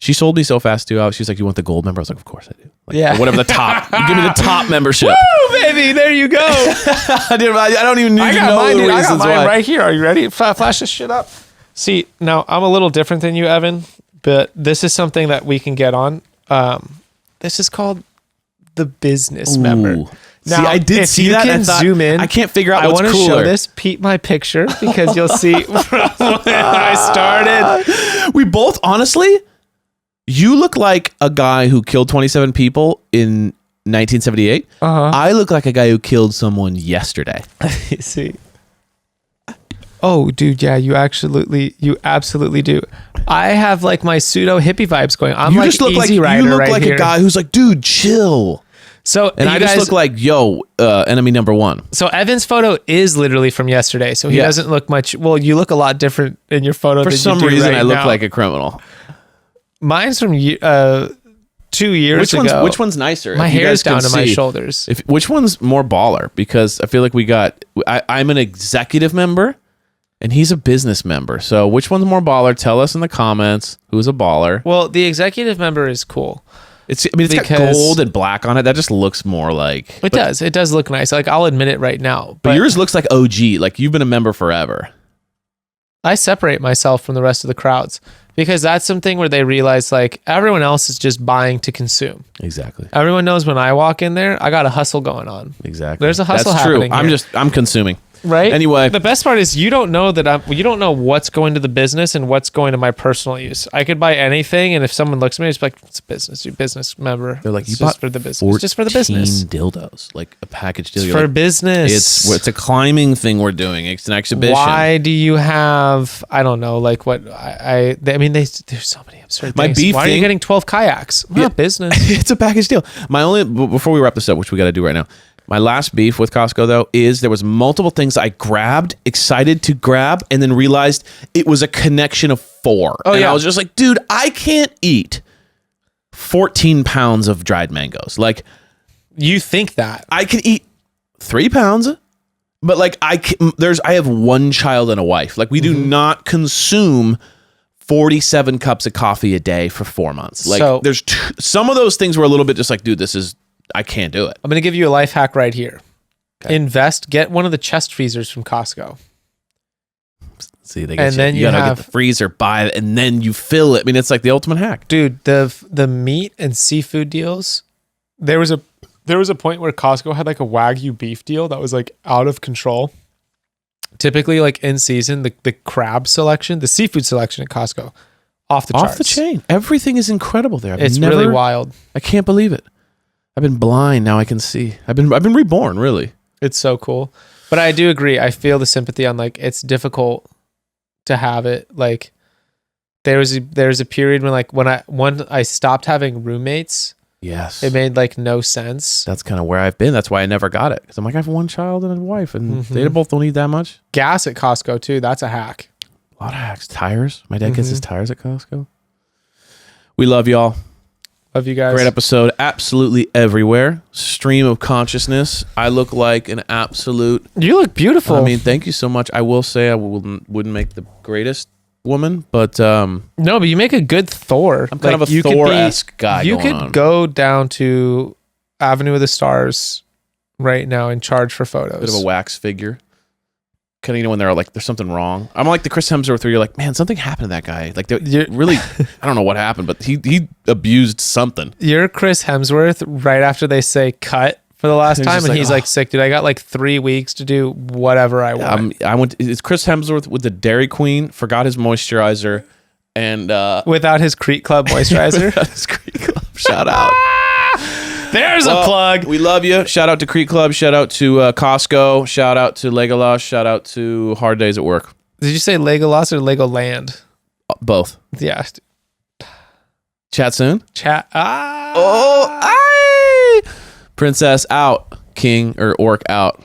She sold me so fast too. She was like, "You want the gold member?" I was like, "Of course I do." Like, Yeah. or whatever the top. You give me the top membership. Woo, baby, there you go. I don't even need to know mine, the dude. I reasons got mine why. right here. Are you ready? Flash this shit up. See, now I'm a little different than you, Evan, but this is something that we can get on. This is called the business member. Ooh. Now, see, I did if see you that. can And I thought, zoom in. I can't figure out I what's want to cooler. show this. Peep my picture because you'll see from when I started. We both, honestly, you look like a guy who killed 27 people in 1978. I look like a guy who killed someone yesterday. See. Oh, dude, yeah, you absolutely do. I have like my pseudo hippie vibes going. I'm You like just look Easy like Rider you look right like here. a guy who's like, dude, chill. So And I just look like, yo, enemy number one. So Evan's photo is literally from yesterday. So he Yeah. doesn't look much. Well, you look a lot different in your photo. For than some you do reason, right I look now. like a criminal. Mine's from 2 years ago. Which one's nicer? My If you hair guys is down can to my see. shoulders. Which one's more baller? Because I feel like I'm an executive member and he's a business member. So which one's more baller? Tell us in the comments who's a baller. Well, the executive member is cool. It's got Because- gold and black on it. That just looks more like... It does. It does look nice. Like, I'll admit it right now. But yours looks like OG. Like you've been a member forever. I separate myself from the rest of the crowds because that's something where they realize like everyone else is just buying to consume. Exactly. Everyone knows when I walk in there, I got a hustle going on. Exactly. There's a hustle That's true. happening here. I'm consuming. Right? Anyway. The best part is you don't know you don't know what's going to the business and what's going to my personal use. I could buy anything, and if someone looks at me, it's like, it's business, you business member. They're like, It's you just bought for the business. It's just for the 14 business. dildos, like a package deal. It's You're for like, business. it's a climbing thing we're doing. It's an exhibition. Why do you have? I don't know. Like what? I mean, there's so many absurd My things. beef Why are you thing- getting 12 kayaks? Yeah. Not business. It's a package deal. Before we wrap this up, which we got to do right now, my last beef with Costco though is there was multiple things I grabbed, excited to grab, and then realized it was a connection of 4. Oh, and yeah. I was just like, dude, I can't eat 14 pounds of dried mangoes. Like You think that? I can eat 3 pounds, but like I have 1 child and a wife. Like we do not consume 47 cups of coffee a day for 4 months. Like So- there's some of those things were a little bit just like, dude, I can't do it. I'm going to give you a life hack right here. Okay. Get one of the chest freezers from Costco. See, they And get then you you gotta have- get the freezer, buy it, and then you fill it. I mean, it's like the ultimate hack. Dude, the meat and seafood deals. There was a point where Costco had like a Wagyu beef deal that was like out of control. Typically, like in season, the crab selection, the seafood selection at Costco, off the charts. Off the chain. Everything is incredible there. It's really wild. I can't believe it. I've been blind, now I can see. I've been reborn, really. It's so cool. But I do agree. I feel the sympathy on like it's difficult to have it. Like There was a period when I stopped having roommates. Yes. It made like no sense. That's kind of where I've been. That's why I never got it. Because I'm like, I have one child and a wife, and they both don't need that much. Gas at Costco too. That's a hack. A lot of hacks. Tires. My dad gets his tires at Costco. We love y'all. Love you guys. Great episode. Absolutely everywhere. Stream of consciousness. I look like an absolute... You look beautiful. I mean, thank you so much. I will say I wouldn't make the greatest woman, but... no, but you make a good Thor. I'm kind of a Thor-esque guy. You could go down to Avenue of the Stars right now and charge for photos. Bit of a wax figure. Kind of, when they're like, there's something wrong. I'm like the Chris Hemsworth where you're like, man, something happened to that guy. Like, really, I don't know what happened, but he abused something. You're Chris Hemsworth right after they say cut for the last time, and he's like, sick, dude. I got like 3 weeks to do whatever I want. It's Chris Hemsworth with the Dairy Queen, forgot his moisturizer, and without his Creek Club moisturizer. Without his Creek Club. Shout out. There's a plug. We love you. Shout out to Creek Club. Shout out to Costco. Shout out to Legolas. Shout out to Hard Days at Work. Did you say Legolas or Legoland? Both. Yeah. Chat soon. Chat. Princess out. King or orc out.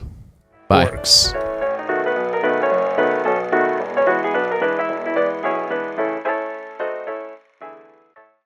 Bye. Orcs.